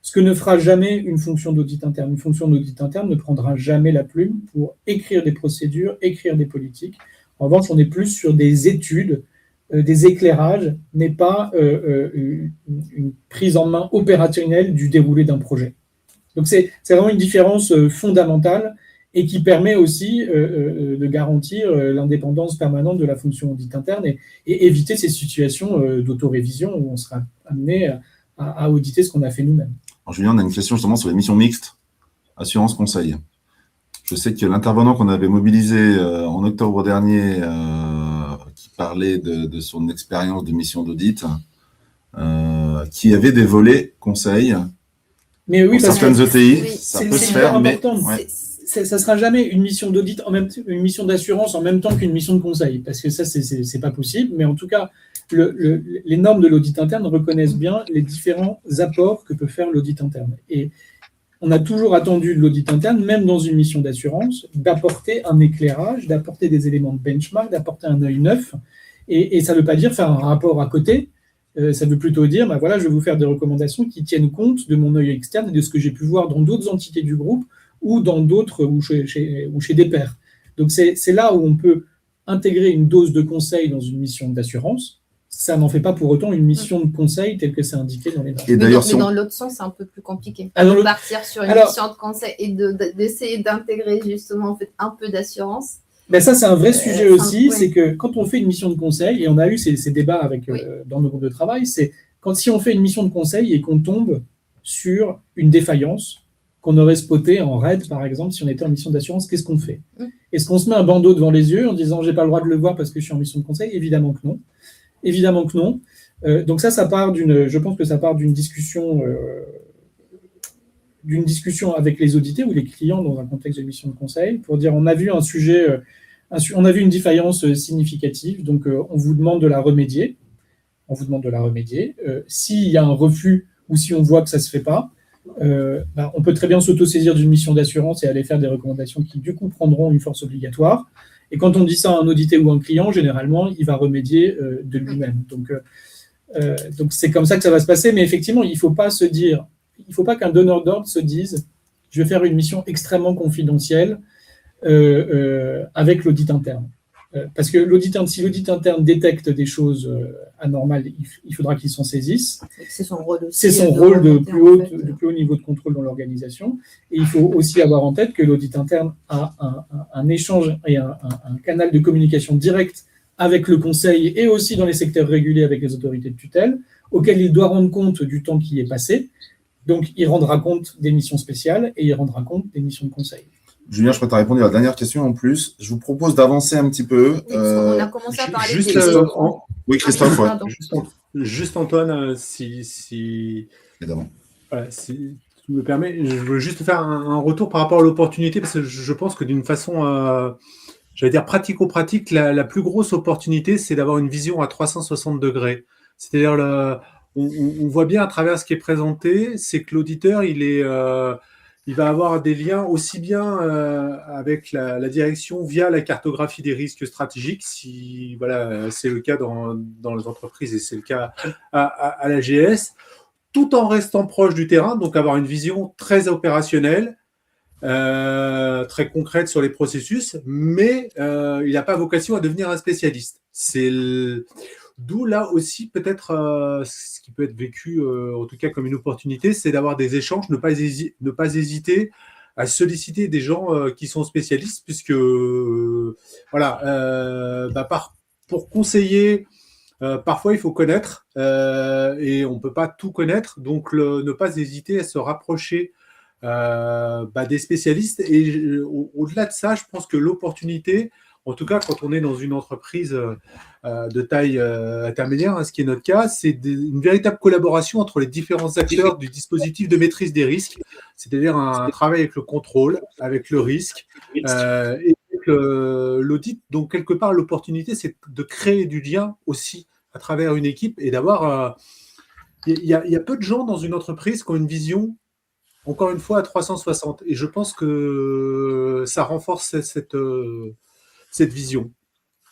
[SPEAKER 4] Ce que ne fera jamais une fonction d'audit interne. Une fonction d'audit interne ne prendra jamais la plume pour écrire des procédures, écrire des politiques. En revanche, on est plus sur des études, des éclairages, mais pas une prise en main opérationnelle du déroulé d'un projet. Donc c'est vraiment une différence fondamentale et qui permet aussi de garantir l'indépendance permanente de la fonction audit interne et éviter ces situations d'autorévision où on sera amené à auditer ce qu'on a fait nous-mêmes.
[SPEAKER 2] Alors, Julien, on a une question justement sur les missions mixtes, assurance-conseil. Je sais que l'intervenant qu'on avait mobilisé en octobre dernier, qui parlait de son expérience de mission d'audit, qui avait des volets conseil.
[SPEAKER 4] Mais oui,
[SPEAKER 2] pour
[SPEAKER 4] parce
[SPEAKER 2] certaines
[SPEAKER 4] que
[SPEAKER 2] ETI,
[SPEAKER 3] oui,
[SPEAKER 2] ça
[SPEAKER 4] c'est
[SPEAKER 2] peut se
[SPEAKER 4] hyper
[SPEAKER 2] faire, mais
[SPEAKER 4] important.
[SPEAKER 2] ouais.
[SPEAKER 4] Ça ne sera jamais une mission d'audit, une mission d'assurance en même temps qu'une mission de conseil, parce que ça, c'est pas possible. Mais en tout cas, les normes de l'audit interne reconnaissent bien les différents apports que peut faire l'audit interne. Et on a toujours attendu de l'audit interne, même dans une mission d'assurance, d'apporter un éclairage, d'apporter des éléments de benchmark, d'apporter un œil neuf. Et ça ne veut pas dire faire un rapport à côté. Ça veut plutôt dire, ben voilà, je vais vous faire des recommandations qui tiennent compte de mon œil externe et de ce que j'ai pu voir dans d'autres entités du groupe ou dans d'autres ou chez des pairs. Donc c'est là où on peut intégrer une dose de conseil dans une mission d'assurance. Ça n'en fait pas pour autant une mission de conseil telle que c'est indiqué dans les normes.
[SPEAKER 2] Et d'ailleurs,
[SPEAKER 3] mais dans l'autre sens, c'est un peu plus compliqué.
[SPEAKER 4] Alors,
[SPEAKER 3] Partir sur une mission de conseil et d'essayer d'intégrer justement en fait un peu d'assurance.
[SPEAKER 4] Ben ça, c'est un vrai sujet aussi,
[SPEAKER 3] oui.
[SPEAKER 4] c'est que quand on fait une mission de conseil, et on a eu ces débats avec,
[SPEAKER 3] Oui.
[SPEAKER 4] dans nos groupes de travail, c'est si on fait une mission de conseil et qu'on tombe sur une défaillance qu'on aurait spotée en RAID, par exemple, si on était en mission d'assurance, qu'est-ce qu'on fait? Est-ce qu'on se met un bandeau devant les yeux en disant « j'ai pas le droit de le voir parce que je suis en mission de conseil ?» Évidemment que non. Évidemment que non. Donc ça part je pense que ça part d'une discussion avec les audités ou les clients dans un contexte de mission de conseil pour dire on a vu un sujet, on a vu une défaillance significative, donc on vous demande de la remédier. On vous demande de la remédier. S'il y a un refus ou si on voit que ça ne se fait pas, on peut très bien s'autosaisir d'une mission d'assurance et aller faire des recommandations qui, du coup, prendront une force obligatoire. Et quand on dit ça à un audité ou un client, généralement, il va remédier de lui-même. Donc, c'est comme ça que ça va se passer. Mais effectivement, il ne faut pas se dire, il ne faut pas qu'un donneur d'ordre se dise « je vais faire une mission extrêmement confidentielle avec l'audit interne ». Parce que si l'audit interne détecte des choses anormales, il faudra qu'il s'en saisisse.
[SPEAKER 3] C'est son rôle aussi.
[SPEAKER 4] C'est son rôle de plus haut niveau de contrôle dans l'organisation. Et il faut aussi avoir en tête que l'audit interne a un échange et un canal de communication direct avec le conseil et aussi dans les secteurs régulés avec les autorités de tutelle, auquel il doit rendre compte du temps qui est passé. Donc, il rendra compte des missions spéciales et il rendra compte des missions de conseil.
[SPEAKER 2] Julien, je peux te répondre à la dernière question en plus. Je vous propose d'avancer un petit peu.
[SPEAKER 3] Oui, on a commencé à parler
[SPEAKER 5] juste,
[SPEAKER 2] Oui, Christophe, ouais.
[SPEAKER 5] Juste Antoine, si voilà, si tu me permets, je veux juste faire un retour par rapport à l'opportunité, parce que je pense que d'une façon, j'allais dire pratico-pratique, la plus grosse opportunité, c'est d'avoir une vision à 360 degrés. C'est-à-dire, on voit bien à travers ce qui est présenté, c'est que l'auditeur, il va avoir des liens aussi bien avec la direction via la cartographie des risques stratégiques, si voilà, c'est le cas dans les entreprises et c'est le cas à la GS, tout en restant proche du terrain, donc avoir une vision très opérationnelle, très concrète sur les processus, mais il n'a pas vocation à devenir un spécialiste. D'où là aussi peut-être ce qui peut être vécu en tout cas comme une opportunité, c'est d'avoir des échanges, ne pas hésiter à solliciter des gens qui sont spécialistes, puisque pour conseiller, parfois il faut connaître et on ne peut pas tout connaître, donc ne pas hésiter à se rapprocher des spécialistes. Et au-delà de ça, je pense que l'opportunité, en tout cas, quand on est dans une entreprise de taille intermédiaire, ce qui est notre cas, c'est une véritable collaboration entre les différents acteurs du dispositif de maîtrise des risques, c'est-à-dire un travail avec le contrôle, avec le risque et avec l'audit. Donc, quelque part, l'opportunité, c'est de créer du lien aussi à travers une équipe et d'avoir… Il y a peu de gens dans une entreprise qui ont une vision, encore une fois, à 360. Et je pense que ça renforce cette vision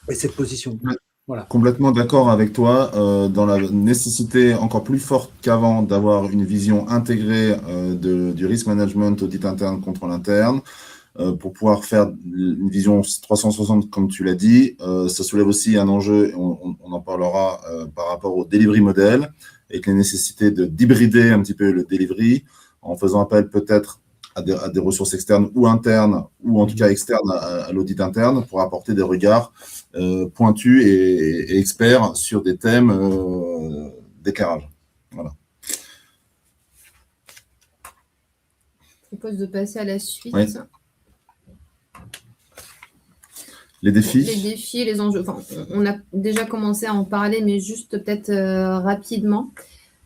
[SPEAKER 5] et cette position. Voilà.
[SPEAKER 2] Complètement d'accord avec toi dans la nécessité encore plus forte qu'avant d'avoir une vision intégrée du risk management, audit interne, contrôle interne, pour pouvoir faire une vision 360 comme tu l'as dit. Ça soulève aussi un enjeu, on en parlera par rapport au delivery model, avec les nécessités d'hybrider un petit peu le delivery en faisant appel peut-être à des ressources externes ou internes, ou en tout cas externes à l'audit interne pour apporter des regards pointus et experts sur des thèmes d'éclairage. Voilà.
[SPEAKER 3] Je propose de passer à la suite.
[SPEAKER 2] Oui. Les défis.
[SPEAKER 3] Les défis, les enjeux. Enfin, on a déjà commencé à en parler, mais juste peut-être rapidement.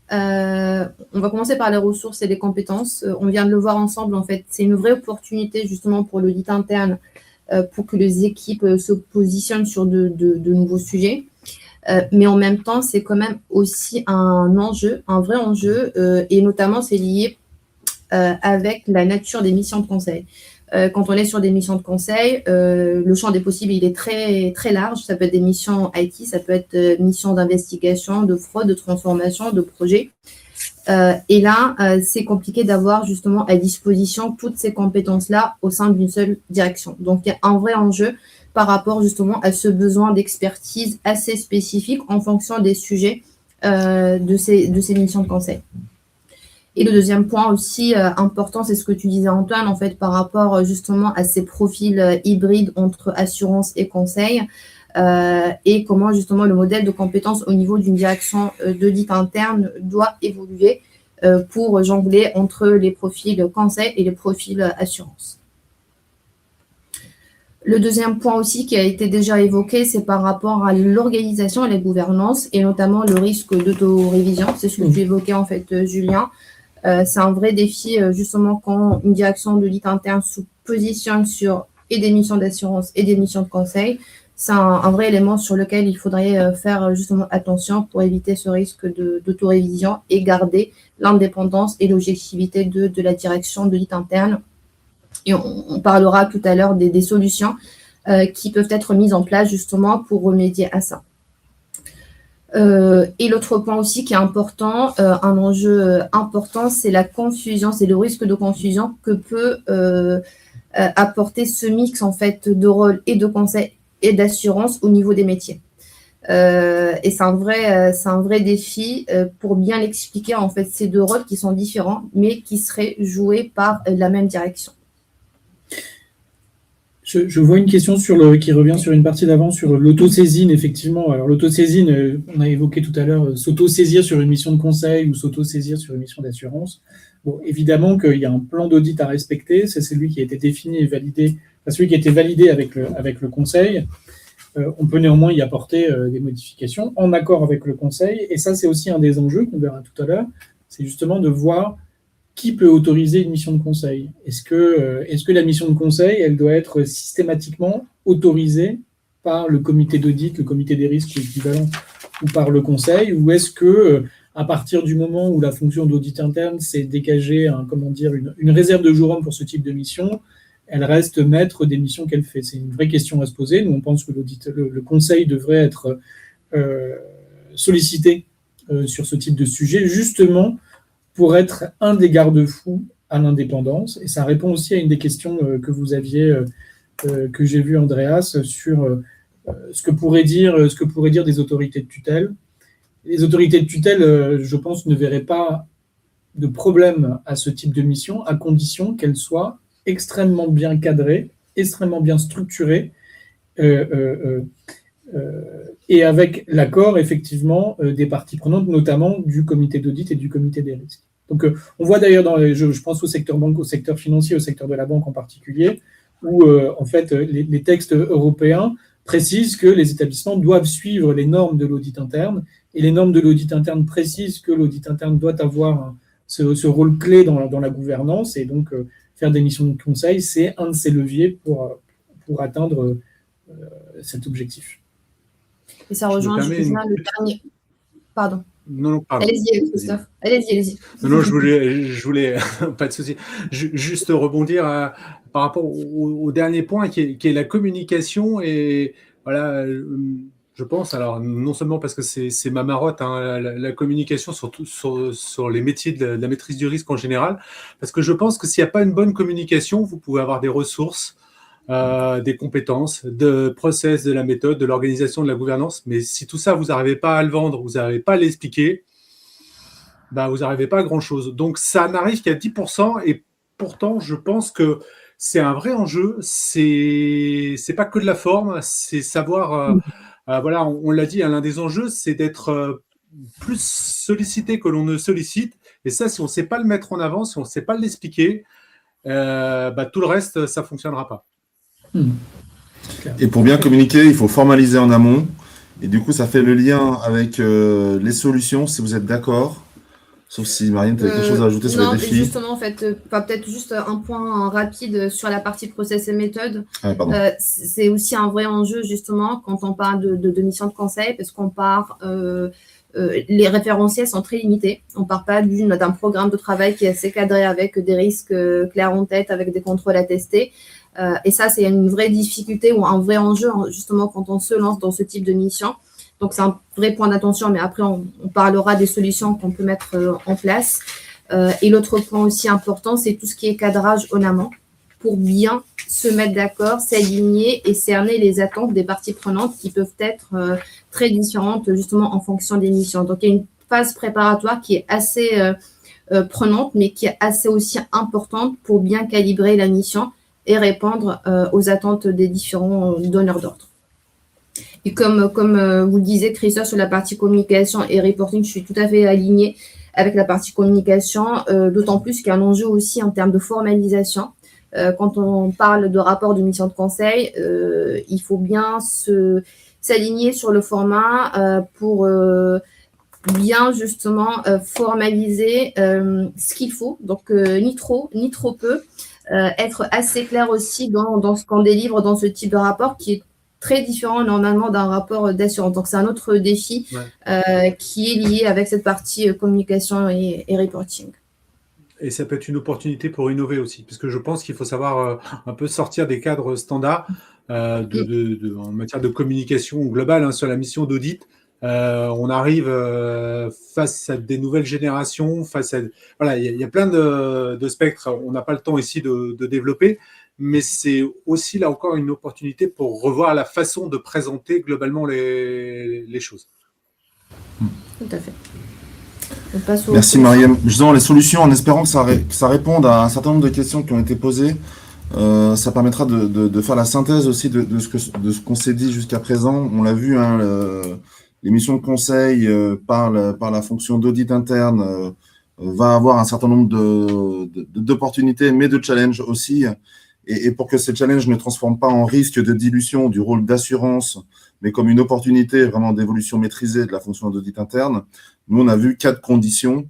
[SPEAKER 3] On va commencer par les ressources et les compétences. On vient de le voir ensemble, en fait. C'est une vraie opportunité, justement, pour l'audit interne, pour que les équipes se positionnent sur de nouveaux sujets. Mais en même temps, c'est quand même aussi un enjeu, un vrai enjeu, et notamment, c'est lié avec la nature des missions de conseil. Quand on est sur des missions de conseil, le champ des possibles, il est très, très large. Ça peut être des missions IT, ça peut être missions d'investigation, de fraude, de transformation, de projet. Et là, c'est compliqué d'avoir justement à disposition toutes ces compétences-là au sein d'une seule direction. Donc, il y a un vrai enjeu par rapport justement à ce besoin d'expertise assez spécifique en fonction des sujets de ces missions de conseil. Et le deuxième point aussi important, c'est ce que tu disais, Antoine, en fait, par rapport justement à ces profils hybrides entre assurance et conseil, et comment justement le modèle de compétences au niveau d'une direction d'audit interne doit évoluer pour jongler entre les profils conseil et les profils assurance. Le deuxième point aussi qui a été déjà évoqué, c'est par rapport à l'organisation et la gouvernance, et notamment le risque d'autorévision. C'est ce que tu évoquais en fait, Julien. C'est un vrai défi, justement, quand une direction d'audit interne se positionne sur et des missions d'assurance et des missions de conseil. C'est un vrai élément sur lequel il faudrait faire justement attention pour éviter ce risque d'autorévision et garder l'indépendance et l'objectivité de la direction d'audit interne. Et on parlera tout à l'heure des solutions qui peuvent être mises en place justement pour remédier à ça. Et l'autre point aussi qui est important, un enjeu important, c'est la confusion, c'est le risque de confusion que peut apporter ce mix en fait de rôle et de conseil et d'assurance au niveau des métiers. Et c'est un vrai défi pour bien l'expliquer en fait ces deux rôles qui sont différents mais qui seraient joués par la même direction.
[SPEAKER 4] Je vois une question qui revient sur une partie d'avant sur l'autosaisine, effectivement. Alors, l'autosaisine, on a évoqué tout à l'heure, s'autosaisir sur une mission de conseil ou s'autosaisir sur une mission d'assurance. Bon, évidemment qu'il y a un plan d'audit à respecter, c'est celui qui a été défini et validé, celui qui a été validé avec le conseil. On peut néanmoins y apporter des modifications en accord avec le conseil. Et ça, c'est aussi un des enjeux qu'on verra tout à l'heure, c'est justement de voir qui peut autoriser une mission de conseil. Est-ce que la mission de conseil, elle doit être systématiquement autorisée par le comité d'audit, le comité des risques équivalent, ou par le conseil, ou est-ce que à partir du moment où la fonction d'audit interne s'est dégagée, une réserve de jour-homme pour ce type de mission, elle reste maître des missions qu'elle fait? C'est une vraie question à se poser. Nous, on pense que le conseil devrait être sollicité sur ce type de sujet, justement pour être un des garde-fous à l'indépendance. Et ça répond aussi à une des questions que vous aviez, que j'ai vu, Andreas, sur ce que pourraient dire des autorités de tutelle. Les autorités de tutelle, je pense, ne verraient pas de problème à ce type de mission, à condition qu'elles soient extrêmement bien cadrées, extrêmement bien structurées, et avec l'accord, effectivement, des parties prenantes, notamment du comité d'audit et du comité des risques. Donc, on voit d'ailleurs, je pense au secteur banque, au secteur financier, au secteur de la banque en particulier, où, en fait, les textes européens précisent que les établissements doivent suivre les normes de l'audit interne, et les normes de l'audit interne précisent que l'audit interne doit avoir ce rôle clé dans la gouvernance, et donc faire des missions de conseil, c'est un de ces leviers pour atteindre cet objectif.
[SPEAKER 3] Et ça rejoint justement le dernier. Pardon.
[SPEAKER 5] Non, pardon.
[SPEAKER 3] Allez-y, Christophe. Allez-y.
[SPEAKER 5] Non, je voulais pas de souci. Juste rebondir par rapport au dernier point qui est la communication. Et voilà, Je pense, alors non seulement parce que c'est ma marotte, hein, la communication sur les métiers de la maîtrise du risque en général, parce que je pense que s'il n'y a pas une bonne communication, vous pouvez avoir des ressources, des compétences, de process, de la méthode, de l'organisation, de la gouvernance, mais si tout ça, vous n'arrivez pas à le vendre, vous n'arrivez pas à l'expliquer, bah, vous n'arrivez pas à grand-chose. Donc ça n'arrive qu'à 10%, et pourtant, je pense que c'est un vrai enjeu, c'est pas que de la forme, c'est savoir... voilà, on l'a dit, hein, l'un des enjeux, c'est d'être plus sollicité que l'on ne sollicite. Et ça, si on ne sait pas le mettre en avant, si on ne sait pas l'expliquer, bah, tout le reste, ça ne fonctionnera pas.
[SPEAKER 2] Et pour bien communiquer, il faut formaliser en amont. Et du coup, ça fait le lien avec les solutions, si vous êtes d'accord. Sauf si, Marianne, tu as quelque chose à ajouter sur les
[SPEAKER 3] Non,
[SPEAKER 2] défis.
[SPEAKER 3] justement, en fait, peut-être juste un point rapide sur la partie process et méthode.
[SPEAKER 2] Pardon.
[SPEAKER 3] C'est aussi un vrai enjeu, justement, quand on parle de mission de conseil, parce qu'on part, les référentiels sont très limités. On ne part pas d'un programme de travail qui est assez cadré avec des risques clairs en tête, avec des contrôles à tester. Et ça, c'est une vraie difficulté ou un vrai enjeu, justement, quand on se lance dans ce type de mission. Donc, c'est un vrai point d'attention, mais après, on parlera des solutions qu'on peut mettre en place. Et l'autre point aussi important, c'est tout ce qui est cadrage en amont pour bien se mettre d'accord, s'aligner et cerner les attentes des parties prenantes qui peuvent être très différentes, justement, en fonction des missions. Donc, il y a une phase préparatoire qui est assez prenante, mais qui est assez aussi importante pour bien calibrer la mission et répondre aux attentes des différents donneurs d'ordre. Et comme vous le disiez, Christophe, sur la partie communication et reporting, je suis tout à fait alignée avec la partie communication, d'autant plus qu'il y a un enjeu aussi en termes de formalisation. Quand on parle de rapport de mission de conseil, il faut bien s'aligner sur le format pour bien justement formaliser ce qu'il faut, donc ni trop peu, être assez clair aussi dans ce qu'on délivre dans ce type de rapport qui est très différent normalement d'un rapport d'assurance. Donc, c'est un autre défi qui est lié avec cette partie communication et reporting.
[SPEAKER 5] Et ça peut être une opportunité pour innover aussi, parce que je pense qu'il faut savoir un peu sortir des cadres standards en matière de communication globale sur la mission d'audit. On arrive face à des nouvelles générations, voilà, il y a plein de spectres. On n'a pas le temps ici de développer, mais c'est aussi là encore une opportunité pour revoir la façon de présenter globalement les choses.
[SPEAKER 3] Tout à fait.
[SPEAKER 2] Merci Mariam. Justement, les solutions, en espérant que ça réponde à un certain nombre de questions qui ont été posées, ça permettra de faire la synthèse aussi de ce qu'on s'est dit jusqu'à présent. On l'a vu, les missions de conseil par la fonction d'audit interne va avoir un certain nombre d'opportunités, mais de challenges aussi. Et pour que ces challenges ne transforment pas en risque de dilution du rôle d'assurance, mais comme une opportunité vraiment d'évolution maîtrisée de la fonction d'audit interne, nous, on a vu 4 conditions,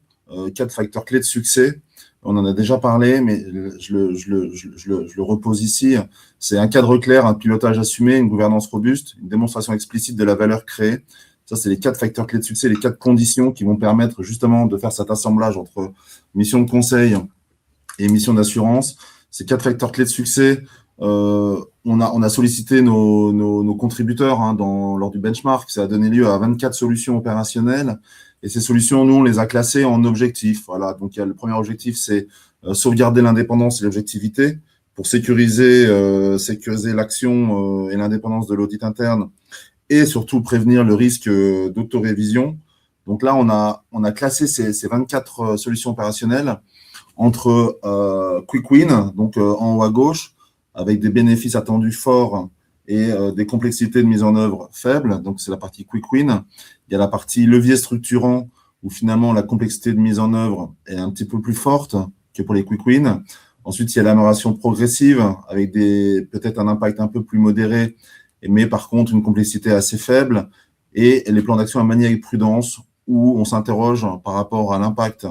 [SPEAKER 2] 4 facteurs clés de succès. On en a déjà parlé, mais je le repose ici. C'est un cadre clair, un pilotage assumé, une gouvernance robuste, une démonstration explicite de la valeur créée. Ça, c'est les 4 facteurs clés de succès, les 4 conditions qui vont permettre justement de faire cet assemblage entre mission de conseil et mission d'assurance. Ces 4 facteurs clés de succès, on a sollicité nos contributeurs lors du benchmark. Ça a donné lieu à 24 solutions opérationnelles. Et ces solutions, nous, on les a classées en objectifs. Voilà. Donc, le premier objectif, c'est sauvegarder l'indépendance et l'objectivité pour sécuriser l'action et l'indépendance de l'audit interne et surtout prévenir le risque d'autorévision. Donc là, on a classé ces 24 solutions opérationnelles entre Quick Win, donc en haut à gauche, avec des bénéfices attendus forts et des complexités de mise en œuvre faibles. Donc, c'est la partie Quick Win. Il y a la partie levier structurant, où finalement, la complexité de mise en œuvre est un petit peu plus forte que pour les Quick Win. Ensuite, il y a l'amélioration progressive, avec peut-être un impact un peu plus modéré, mais par contre, une complexité assez faible. Et les plans d'action à manier avec prudence, où on s'interroge par rapport à l'impact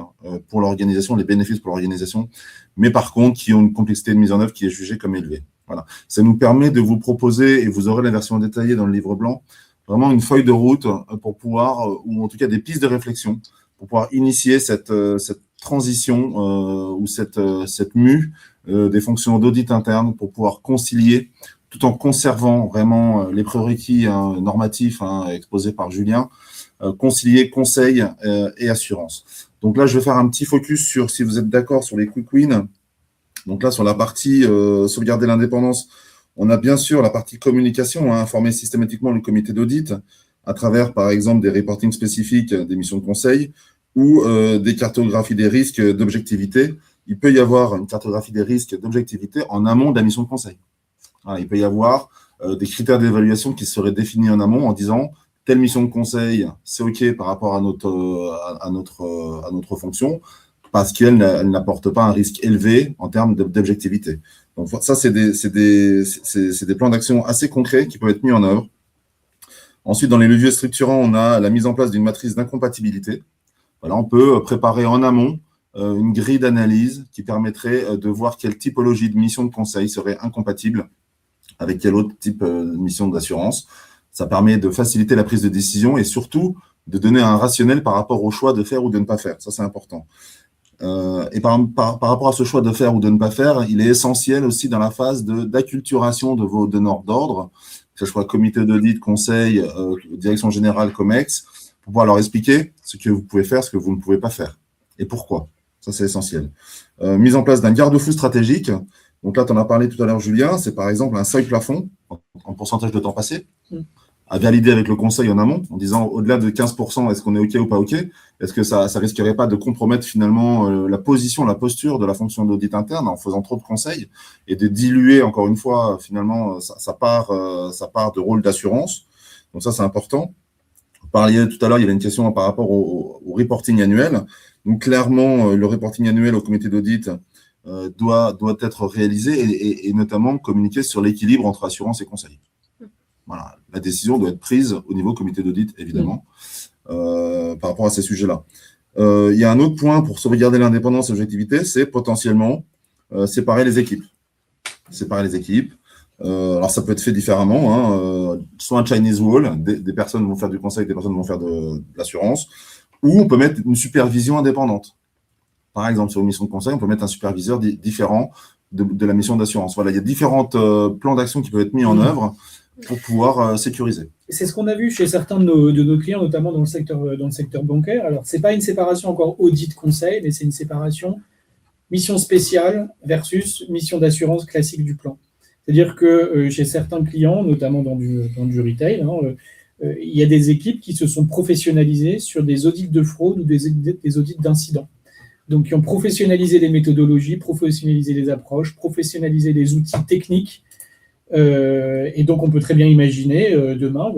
[SPEAKER 2] pour l'organisation, les bénéfices pour l'organisation, mais par contre, qui ont une complexité de mise en œuvre qui est jugée comme élevée. Voilà. Ça nous permet de vous proposer, et vous aurez la version détaillée dans le livre blanc, vraiment une feuille de route pour pouvoir, ou en tout cas des pistes de réflexion, pour pouvoir initier cette transition ou cette mue des fonctions d'audit interne pour pouvoir concilier tout en conservant vraiment les prérequis normatifs exposés par Julien, concilier conseil et assurance. Donc là, je vais faire un petit focus sur, si vous êtes d'accord, sur les quick wins. Donc là, sur la partie sauvegarder l'indépendance, on a bien sûr la partie communication, informer systématiquement le comité d'audit à travers, par exemple, des reportings spécifiques des missions de conseil ou des cartographies des risques d'objectivité. Il peut y avoir une cartographie des risques d'objectivité en amont de la mission de conseil. Voilà, il peut y avoir des critères d'évaluation qui seraient définis en amont en disant telle mission de conseil, c'est OK par rapport à notre fonction, parce qu'elle n'apporte pas un risque élevé en termes d'objectivité. Donc ça, c'est des plans d'action assez concrets qui peuvent être mis en œuvre. Ensuite, dans les leviers structurants, on a la mise en place d'une matrice d'incompatibilité. Voilà, on peut préparer en amont une grille d'analyse qui permettrait de voir quelle typologie de mission de conseil serait incompatible avec quel autre type de mission d'assurance. Ça permet de faciliter la prise de décision et surtout de donner un rationnel par rapport au choix de faire ou de ne pas faire. Ça, c'est important. Et par rapport à ce choix de faire ou de ne pas faire, il est essentiel aussi dans la phase d'acculturation de vos donneurs d'ordre, que ce soit comité d'audit, conseil, direction générale, COMEX, pour pouvoir leur expliquer ce que vous pouvez faire, ce que vous ne pouvez pas faire et pourquoi. Ça, c'est essentiel. Mise en place d'un garde-fou stratégique. Donc là, tu en as parlé tout à l'heure, Julien. C'est par exemple un seuil plafond en pourcentage de temps passé à valider avec le conseil en amont en disant au-delà de 15%, est-ce qu'on est OK ou pas OK? Est-ce que ça risquerait pas de compromettre finalement la position, la posture de la fonction d'audit interne en faisant trop de conseils et de diluer encore une fois finalement sa part de rôle d'assurance? Donc ça, c'est important. Vous parliez tout à l'heure, il y avait une question par rapport au reporting annuel. Donc clairement, le reporting annuel au comité d'audit doit être réalisé et notamment communiquer sur l'équilibre entre assurance et conseil. Voilà, la décision doit être prise au niveau comité d'audit, évidemment, par rapport à ces sujets-là. Il y a un autre point pour sauvegarder l'indépendance et l'objectivité, c'est potentiellement séparer les équipes. Alors, ça peut être fait différemment. Soit un Chinese wall, des personnes vont faire du conseil, des personnes vont faire de l'assurance, ou on peut mettre une supervision indépendante. Par exemple, sur une mission de conseil, on peut mettre un superviseur différent de la mission d'assurance. Voilà, il y a différents plans d'action qui peuvent être mis en œuvre pour pouvoir sécuriser.
[SPEAKER 4] C'est ce qu'on a vu chez certains de nos clients, notamment dans le secteur bancaire. Alors, ce n'est pas une séparation encore audit-conseil, mais c'est une séparation mission spéciale versus mission d'assurance classique du plan. C'est-à-dire que chez certains clients, notamment dans du retail, il y a des équipes qui se sont professionnalisées sur des audits de fraude ou des audits d'incidents. Donc, qui ont professionnalisé les méthodologies, professionnalisé les approches, professionnalisé les outils techniques. Et donc, on peut très bien imaginer demain,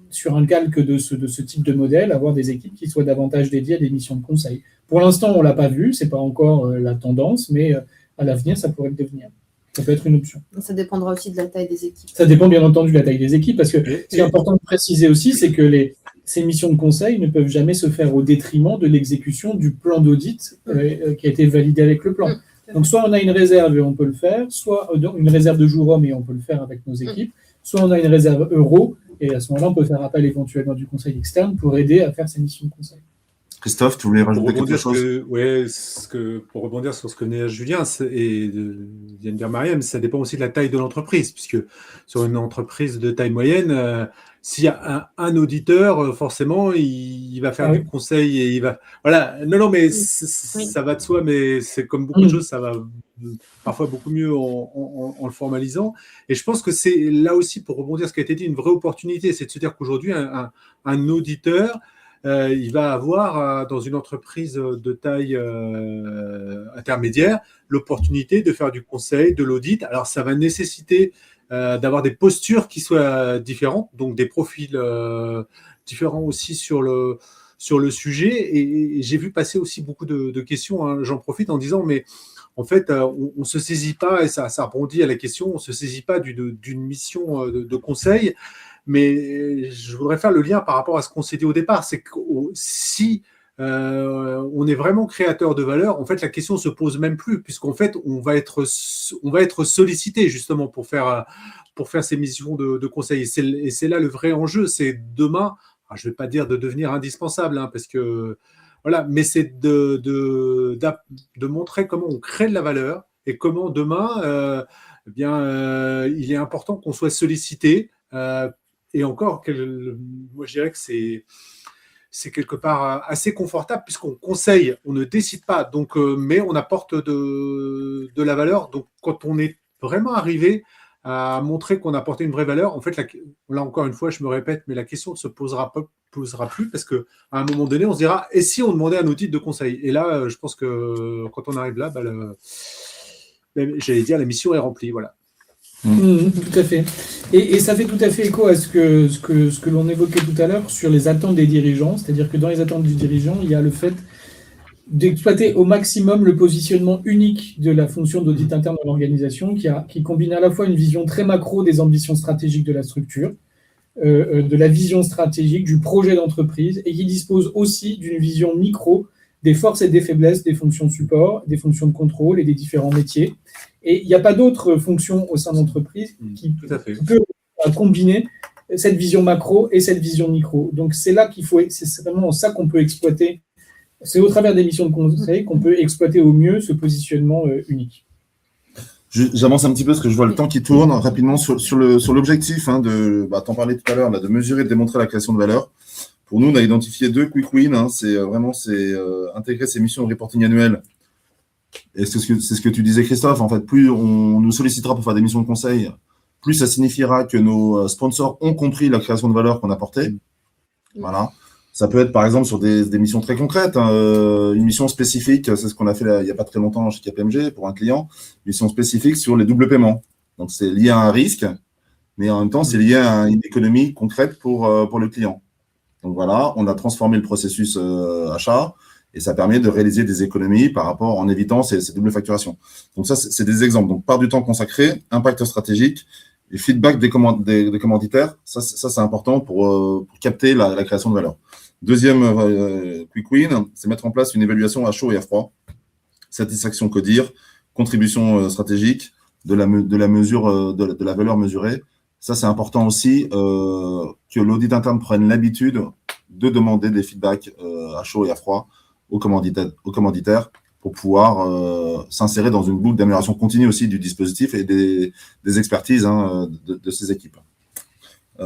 [SPEAKER 4] sur un calque de ce type de modèle, avoir des équipes qui soient davantage dédiées à des missions de conseil. Pour l'instant, on ne l'a pas vu, ce n'est pas encore la tendance, mais à l'avenir, ça pourrait le devenir. Ça peut être une option.
[SPEAKER 3] Ça dépendra aussi de la taille des équipes.
[SPEAKER 4] Ça dépend bien entendu de la taille des équipes, parce que ce qui est important de préciser aussi, c'est que ces missions de conseil ne peuvent jamais se faire au détriment de l'exécution du plan d'audit qui a été validé avec le plan. Donc, soit on a une réserve et on peut le faire, soit une réserve de jour homme et on peut le faire avec nos équipes, soit on a une réserve euro et à ce moment-là, on peut faire appel éventuellement du conseil externe pour aider à faire ces missions de conseil.
[SPEAKER 2] Christophe, tu voulais rajouter quelque chose?
[SPEAKER 5] Pour rebondir sur ce que dit Julien et vient de dire Mariam, ça dépend aussi de la taille de l'entreprise, puisque sur une entreprise de taille moyenne, s'il y a un auditeur, forcément, il va faire du conseil et il va. Voilà. Non, mais ça va de soi, mais c'est comme beaucoup de choses, ça va parfois beaucoup mieux en le formalisant. Et je pense que c'est là aussi, pour rebondir sur ce qui a été dit, une vraie opportunité, c'est de se dire qu'aujourd'hui, un auditeur, il va avoir, dans une entreprise de taille intermédiaire, l'opportunité de faire du conseil, de l'audit. Alors, ça va nécessiter d'avoir des postures qui soient différentes, donc des profils différents aussi sur le sujet. Et j'ai vu passer aussi beaucoup de questions, j'en profite en disant, mais en fait, on ne se saisit pas, et ça rebondit à la question, on ne se saisit pas d'une mission de conseil. Mais je voudrais faire le lien par rapport à ce qu'on s'est dit au départ, c'est que si on est vraiment créateur de valeur, en fait, la question se pose même plus, puisqu'en fait, on va être sollicité justement pour faire ces missions de conseil. Et c'est là le vrai enjeu, c'est demain, je ne vais pas dire de devenir indispensable, parce que voilà, mais c'est de montrer comment on crée de la valeur et comment demain, il est important qu'on soit sollicité. Et encore, moi je dirais que c'est quelque part assez confortable puisqu'on conseille, on ne décide pas, donc, mais on apporte de la valeur. Donc, quand on est vraiment arrivé à montrer qu'on apportait une vraie valeur, en fait, là encore une fois, je me répète, mais la question ne se posera plus parce qu'à un moment donné, on se dira, et si on demandait un outil de conseil? Et là, je pense que quand on arrive là, j'allais dire, la mission est remplie. Voilà.
[SPEAKER 4] Tout à fait. Et ça fait tout à fait écho à ce que l'on évoquait tout à l'heure sur les attentes des dirigeants. C'est-à-dire que dans les attentes du dirigeant, il y a le fait d'exploiter au maximum le positionnement unique de la fonction d'audit interne de l'organisation qui combine à la fois une vision très macro des ambitions stratégiques de la structure, de la vision stratégique du projet d'entreprise et qui dispose aussi d'une vision micro des forces et des faiblesses des fonctions de support, des fonctions de contrôle et des différents métiers. Et il n'y a pas d'autres fonctions au sein d'entreprise qui peut combiner cette vision macro et cette vision micro. Donc c'est là c'est vraiment ça qu'on peut exploiter. C'est au travers des missions de conseil qu'on peut exploiter au mieux ce positionnement unique.
[SPEAKER 2] J'avance un petit peu parce que je vois le temps qui tourne rapidement sur l'objectif t'en parlais tout à l'heure, de mesurer et de démontrer la création de valeur. Pour nous, on a identifié 2 quick wins. C'est intégrer ces missions de reporting annuelles. Et c'est ce que tu disais, Christophe. En fait, plus on nous sollicitera pour faire des missions de conseil, plus ça signifiera que nos sponsors ont compris la création de valeur qu'on apportait. Voilà. Ça peut être, par exemple, sur des missions très concrètes. Une mission spécifique, c'est ce qu'on a fait il n'y a pas très longtemps chez KPMG pour un client. Une mission spécifique sur les doubles paiements. Donc, c'est lié à un risque, mais en même temps, c'est lié à une économie concrète pour le client. Donc, voilà, on a transformé le processus achat et ça permet de réaliser des économies par rapport en évitant ces doubles facturations. Donc, ça, c'est des exemples. Donc, part du temps consacré, impact stratégique, et feedback des commanditaires, ça c'est important pour capter la création de valeur. Deuxième quick win, c'est mettre en place une évaluation à chaud et à froid. Satisfaction CODIR, contribution stratégique, de la mesure de la valeur mesurée. Ça, c'est important aussi que l'audit interne prenne l'habitude de demander des feedbacks à chaud et à froid aux commanditaires pour pouvoir s'insérer dans une boucle d'amélioration continue aussi du dispositif et des expertises de ces équipes.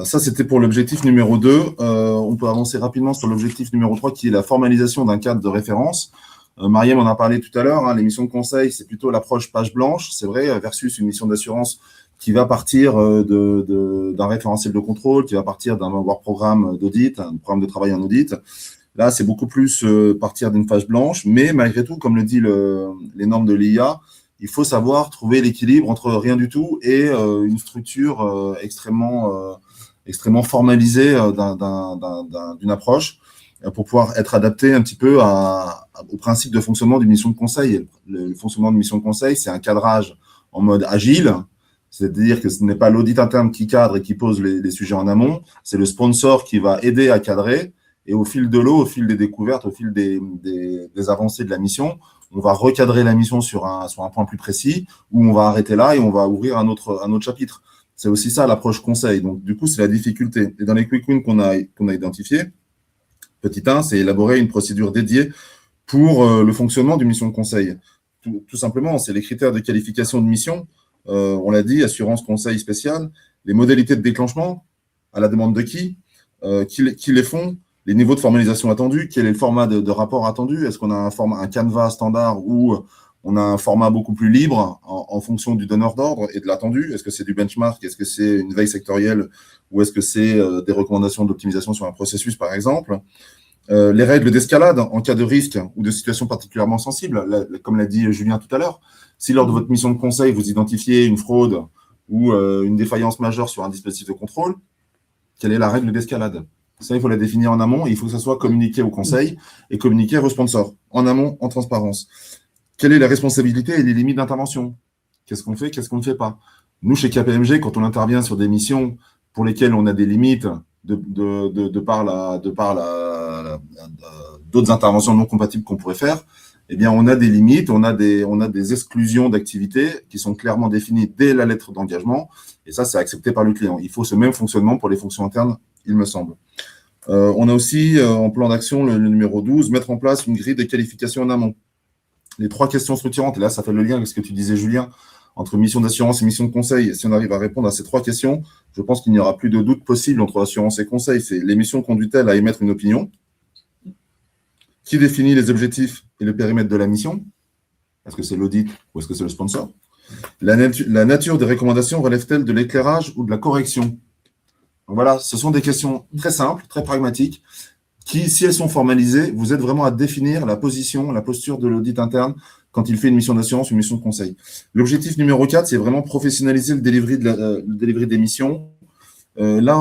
[SPEAKER 2] Ça, c'était pour l'objectif numéro 2. On peut avancer rapidement sur l'objectif numéro 3, qui est la formalisation d'un cadre de référence. Mariam en a parlé tout à l'heure. Les missions de conseil, c'est plutôt l'approche page blanche, c'est vrai, versus une mission d'assurance qui va partir d'un référentiel de contrôle, qui va partir d'un work programme d'audit, un programme de travail en audit. Là, c'est beaucoup plus partir d'une page blanche, mais malgré tout, comme le dit les normes de l'IA, il faut savoir trouver l'équilibre entre rien du tout et une structure extrêmement formalisée d'une approche pour pouvoir être adapté un petit peu au principe de fonctionnement d'une mission de conseil. Le fonctionnement d'une mission de conseil, c'est un cadrage en mode agile, c'est-à-dire que ce n'est pas l'audit interne qui cadre et qui pose les sujets en amont, c'est le sponsor qui va aider à cadrer. Et au fil de l'eau, au fil des découvertes, au fil des avancées de la mission, on va recadrer la mission sur un point plus précis où on va arrêter là et on va ouvrir un autre chapitre. C'est aussi ça l'approche conseil. Donc, du coup, c'est la difficulté. Et dans les quick wins qu'on a identifiés, petit 1, c'est élaborer une procédure dédiée pour le fonctionnement d'une mission de conseil. Tout simplement, c'est les critères de qualification de mission. On l'a dit, assurance conseil spécial, les modalités de déclenchement, à la demande de qui les font, les niveaux de formalisation attendus, quel est le format de rapport attendu, est-ce qu'on a un canevas standard ou on a un format beaucoup plus libre en fonction du donneur d'ordre et de l'attendu, est-ce que c'est du benchmark, est-ce que c'est une veille sectorielle ou est-ce que c'est des recommandations d'optimisation sur un processus par exemple, les règles d'escalade en cas de risque ou de situation particulièrement sensible, comme l'a dit Julien tout à l'heure, si lors de votre mission de conseil vous identifiez une fraude ou une défaillance majeure sur un dispositif de contrôle, quelle est la règle d'escalade? Ça, il faut la définir en amont et il faut que ça soit communiqué au conseil et communiqué aux sponsors, en amont, en transparence. Quelles sont les responsabilités et les limites d'intervention? Qu'est-ce qu'on fait, qu'est-ce qu'on ne fait pas? Nous, chez KPMG, quand on intervient sur des missions pour lesquelles on a des limites de par d'autres interventions non compatibles qu'on pourrait faire, eh bien, on a des limites, on a des exclusions d'activités qui sont clairement définies dès la lettre d'engagement et ça, c'est accepté par le client. Il faut ce même fonctionnement pour les fonctions internes, il me semble. On a aussi, en plan d'action, le numéro 12, mettre en place une grille de qualification en amont. les 3 questions structurantes, et là, ça fait le lien avec ce que tu disais, Julien, entre mission d'assurance et mission de conseil. Et si on arrive à répondre à ces 3 questions, je pense qu'il n'y aura plus de doute possible entre assurance et conseil. C'est l'émission conduit-elle à émettre une opinion? Qui définit les objectifs et le périmètre de la mission? Est-ce que c'est l'audit ou est-ce que c'est le sponsor? La nature des recommandations relève-t-elle de l'éclairage ou de la correction? Donc voilà, ce sont des questions très simples, très pragmatiques, qui, si elles sont formalisées, vous aident vraiment à définir la position, la posture de l'audit interne quand il fait une mission d'assurance ou une mission de conseil. L'objectif numéro 4, c'est vraiment professionnaliser le delivery des missions. Là,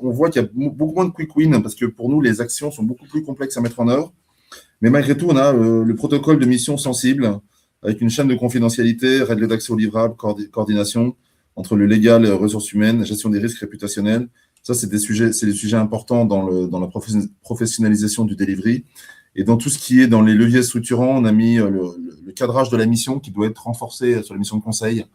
[SPEAKER 2] on voit qu'il y a beaucoup moins de quick win parce que pour nous, les actions sont beaucoup plus complexes à mettre en œuvre. Mais malgré tout, on a le protocole de mission sensible avec une chaîne de confidentialité, règles d'accès aux livrables, coordination entre le légal et les ressources humaines, gestion des risques réputationnels. Ça, c'est des sujets importants dans la professionnalisation du delivery. Et dans tout ce qui est dans les leviers structurants, on a mis le cadrage de la mission qui doit être renforcé sur la mission de conseil,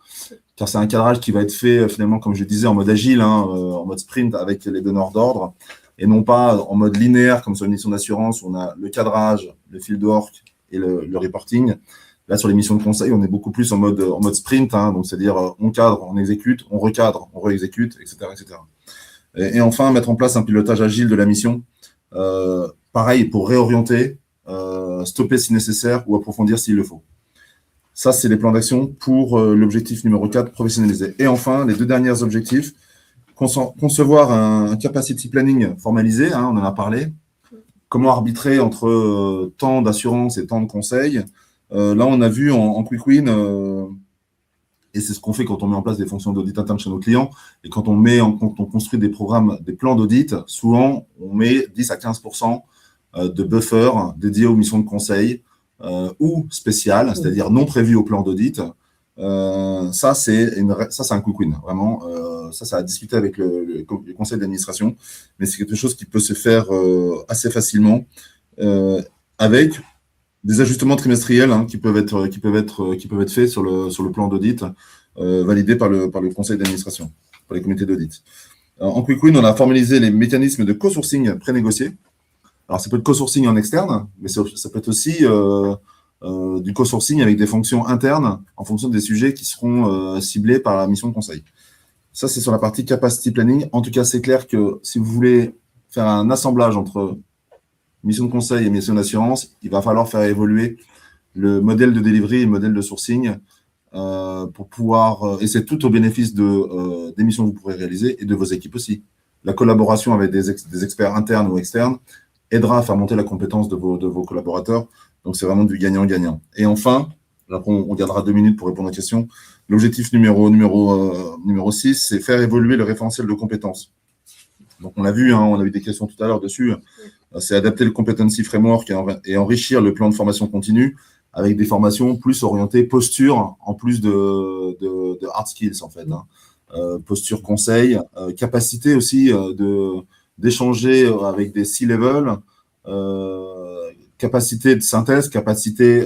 [SPEAKER 2] car c'est un cadrage qui va être fait finalement, comme je disais, en mode agile, en mode sprint avec les donneurs d'ordre, et non pas en mode linéaire comme sur une mission d'assurance où on a le cadrage, le field work et le reporting. Là, sur les missions de conseil, on est beaucoup plus en mode sprint, donc c'est-à-dire on cadre, on exécute, on recadre, on réexécute, etc., etc. Et enfin, mettre en place un pilotage agile de la mission. Pareil, pour réorienter, stopper si nécessaire ou approfondir s'il le faut. Ça, c'est les plans d'action pour l'objectif numéro 4, professionnaliser. Et enfin, les 2 derniers objectifs, concevoir un capacity planning formalisé, on en a parlé. Comment arbitrer entre temps d'assurance et temps de conseil. Là, on a vu en quick win, et c'est ce qu'on fait quand on met en place des fonctions d'audit interne chez nos clients, et quand on construit des programmes, des plans d'audit, souvent, on met 10 à 15% de buffer dédiés aux missions de conseil ou spéciales, c'est-à-dire non prévues au plan d'audit. Ça, c'est un quick win, vraiment. Ça a discuté avec le conseil d'administration, mais c'est quelque chose qui peut se faire assez facilement avec des ajustements trimestriels qui peuvent être faits sur le plan d'audit validé par le conseil d'administration, par les comités d'audit. En quick win, on a formalisé les mécanismes de co-sourcing pré-négociés. Alors, ça peut être co-sourcing en externe, mais ça peut être aussi du co-sourcing avec des fonctions internes en fonction des sujets qui seront ciblés par la mission de conseil. Ça, c'est sur la partie capacity planning. En tout cas, c'est clair que si vous voulez faire un assemblage entre mission de conseil et mission d'assurance, il va falloir faire évoluer le modèle de delivery et le modèle de sourcing pour pouvoir, et c'est tout au bénéfice des missions que vous pourrez réaliser et de vos équipes aussi. La collaboration avec des experts internes ou externes aidera à faire monter la compétence de vos collaborateurs. Donc, c'est vraiment du gagnant-gagnant. Et enfin, là, on gardera 2 minutes pour répondre aux questions. L'objectif numéro 6, c'est faire évoluer le référentiel de compétences. Donc, on l'a vu, on a eu des questions tout à l'heure dessus. C'est adapter le competency framework et enrichir le plan de formation continue avec des formations plus orientées posture en plus de hard skills, en fait. Posture conseil, capacité aussi d'échanger avec des C-level, capacité de synthèse, capacité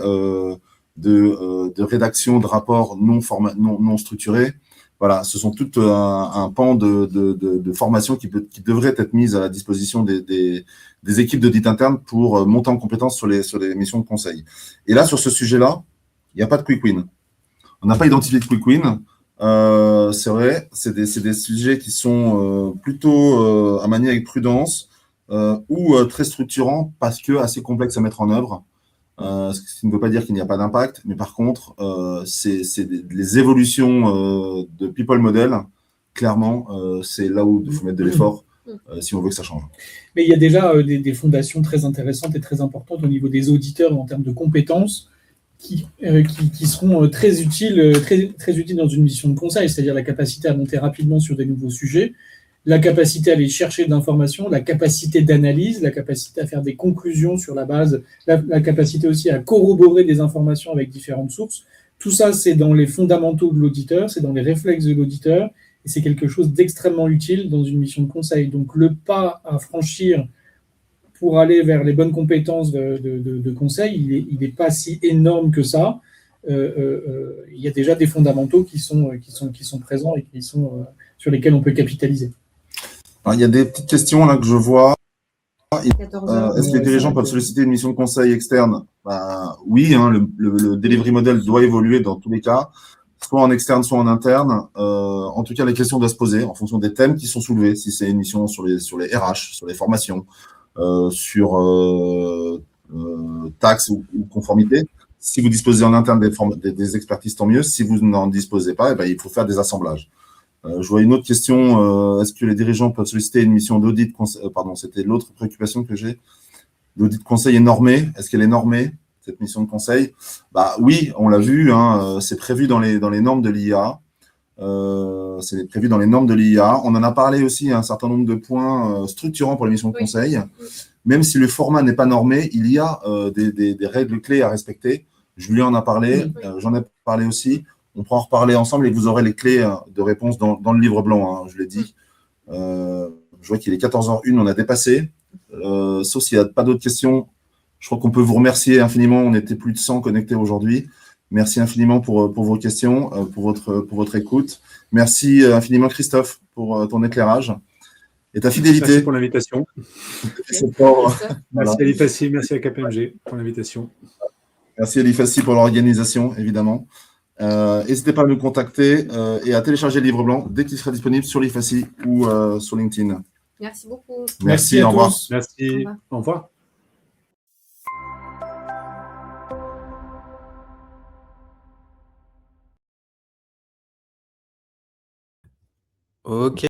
[SPEAKER 2] de rédaction de rapports non structurés. Voilà, ce sont tout un pan de formation qui devrait être mise à la disposition des équipes d'audit interne pour monter en compétence sur les missions de conseil. Et là, sur ce sujet-là, il n'y a pas de quick win. On n'a pas identifié de quick win. C'est vrai, c'est des sujets qui sont plutôt à manier avec prudence ou très structurants parce que assez complexes à mettre en œuvre. Ce qui ne veut pas dire qu'il n'y a pas d'impact, mais par contre, c'est les évolutions de people model, clairement, c'est là où il faut mettre de l'effort si on veut que ça change.
[SPEAKER 4] Mais il y a déjà des fondations très intéressantes et très importantes au niveau des auditeurs en termes de compétences qui seront très utiles dans une mission de conseil, c'est-à-dire la capacité à monter rapidement sur des nouveaux sujets, la capacité à aller chercher de l'information, la capacité d'analyse, la capacité à faire des conclusions sur la base, la capacité aussi à corroborer des informations avec différentes sources. Tout ça, c'est dans les fondamentaux de l'auditeur, c'est dans les réflexes de l'auditeur, et c'est quelque chose d'extrêmement utile dans une mission de conseil. Donc, le pas à franchir pour aller vers les bonnes compétences de conseil, il n'est pas si énorme que ça. Il y a déjà des fondamentaux qui sont présents et sur lesquels on peut capitaliser.
[SPEAKER 2] Alors, il y a des petites questions là que je vois.
[SPEAKER 3] 14h.
[SPEAKER 2] Est-ce que les dirigeants peuvent solliciter une mission de conseil externe? Oui, hein, le delivery model doit évoluer dans tous les cas, soit en externe, soit en interne. En tout cas, la question doit se poser en fonction des thèmes qui sont soulevés. Si c'est une mission sur les RH, sur les formations, sur taxes ou conformité. Si vous disposez en interne des expertises, tant mieux. Si vous n'en disposez pas, il faut faire des assemblages. Je vois une autre question. Est-ce que les dirigeants peuvent solliciter une mission d'audit pardon, c'était l'autre préoccupation que j'ai. L'audit conseil est normé. Est-ce qu'elle est normée, cette mission de conseil? Oui, on l'a vu. Hein, c'est prévu dans les normes de l'IA. C'est prévu dans les normes de l'IA. On en a parlé aussi, un certain nombre de points structurants pour les missions de conseil. Même si le format n'est pas normé, il y a des règles clés à respecter. Julien en a parlé, j'en ai parlé aussi. On pourra en reparler ensemble et vous aurez les clés de réponse dans le livre blanc, hein, je l'ai dit. Je vois qu'il est 14h01, on a dépassé. Sauf s'il n'y a pas d'autres questions, je crois qu'on peut vous remercier infiniment. On était plus de 100 connectés aujourd'hui. Merci infiniment pour vos questions, pour votre écoute. Merci infiniment, Christophe, pour ton éclairage et ta fidélité.
[SPEAKER 5] Merci pour l'invitation.
[SPEAKER 2] Voilà.
[SPEAKER 5] Merci à l'IFACI, merci à KPMG pour l'invitation.
[SPEAKER 2] Merci à l'IFACI pour l'organisation, évidemment. N'hésitez pas à nous contacter et à télécharger le livre blanc dès qu'il sera disponible sur l'IFACI ou sur LinkedIn.
[SPEAKER 3] Merci beaucoup.
[SPEAKER 2] Merci, au revoir.
[SPEAKER 5] Merci, au revoir.
[SPEAKER 6] Ok.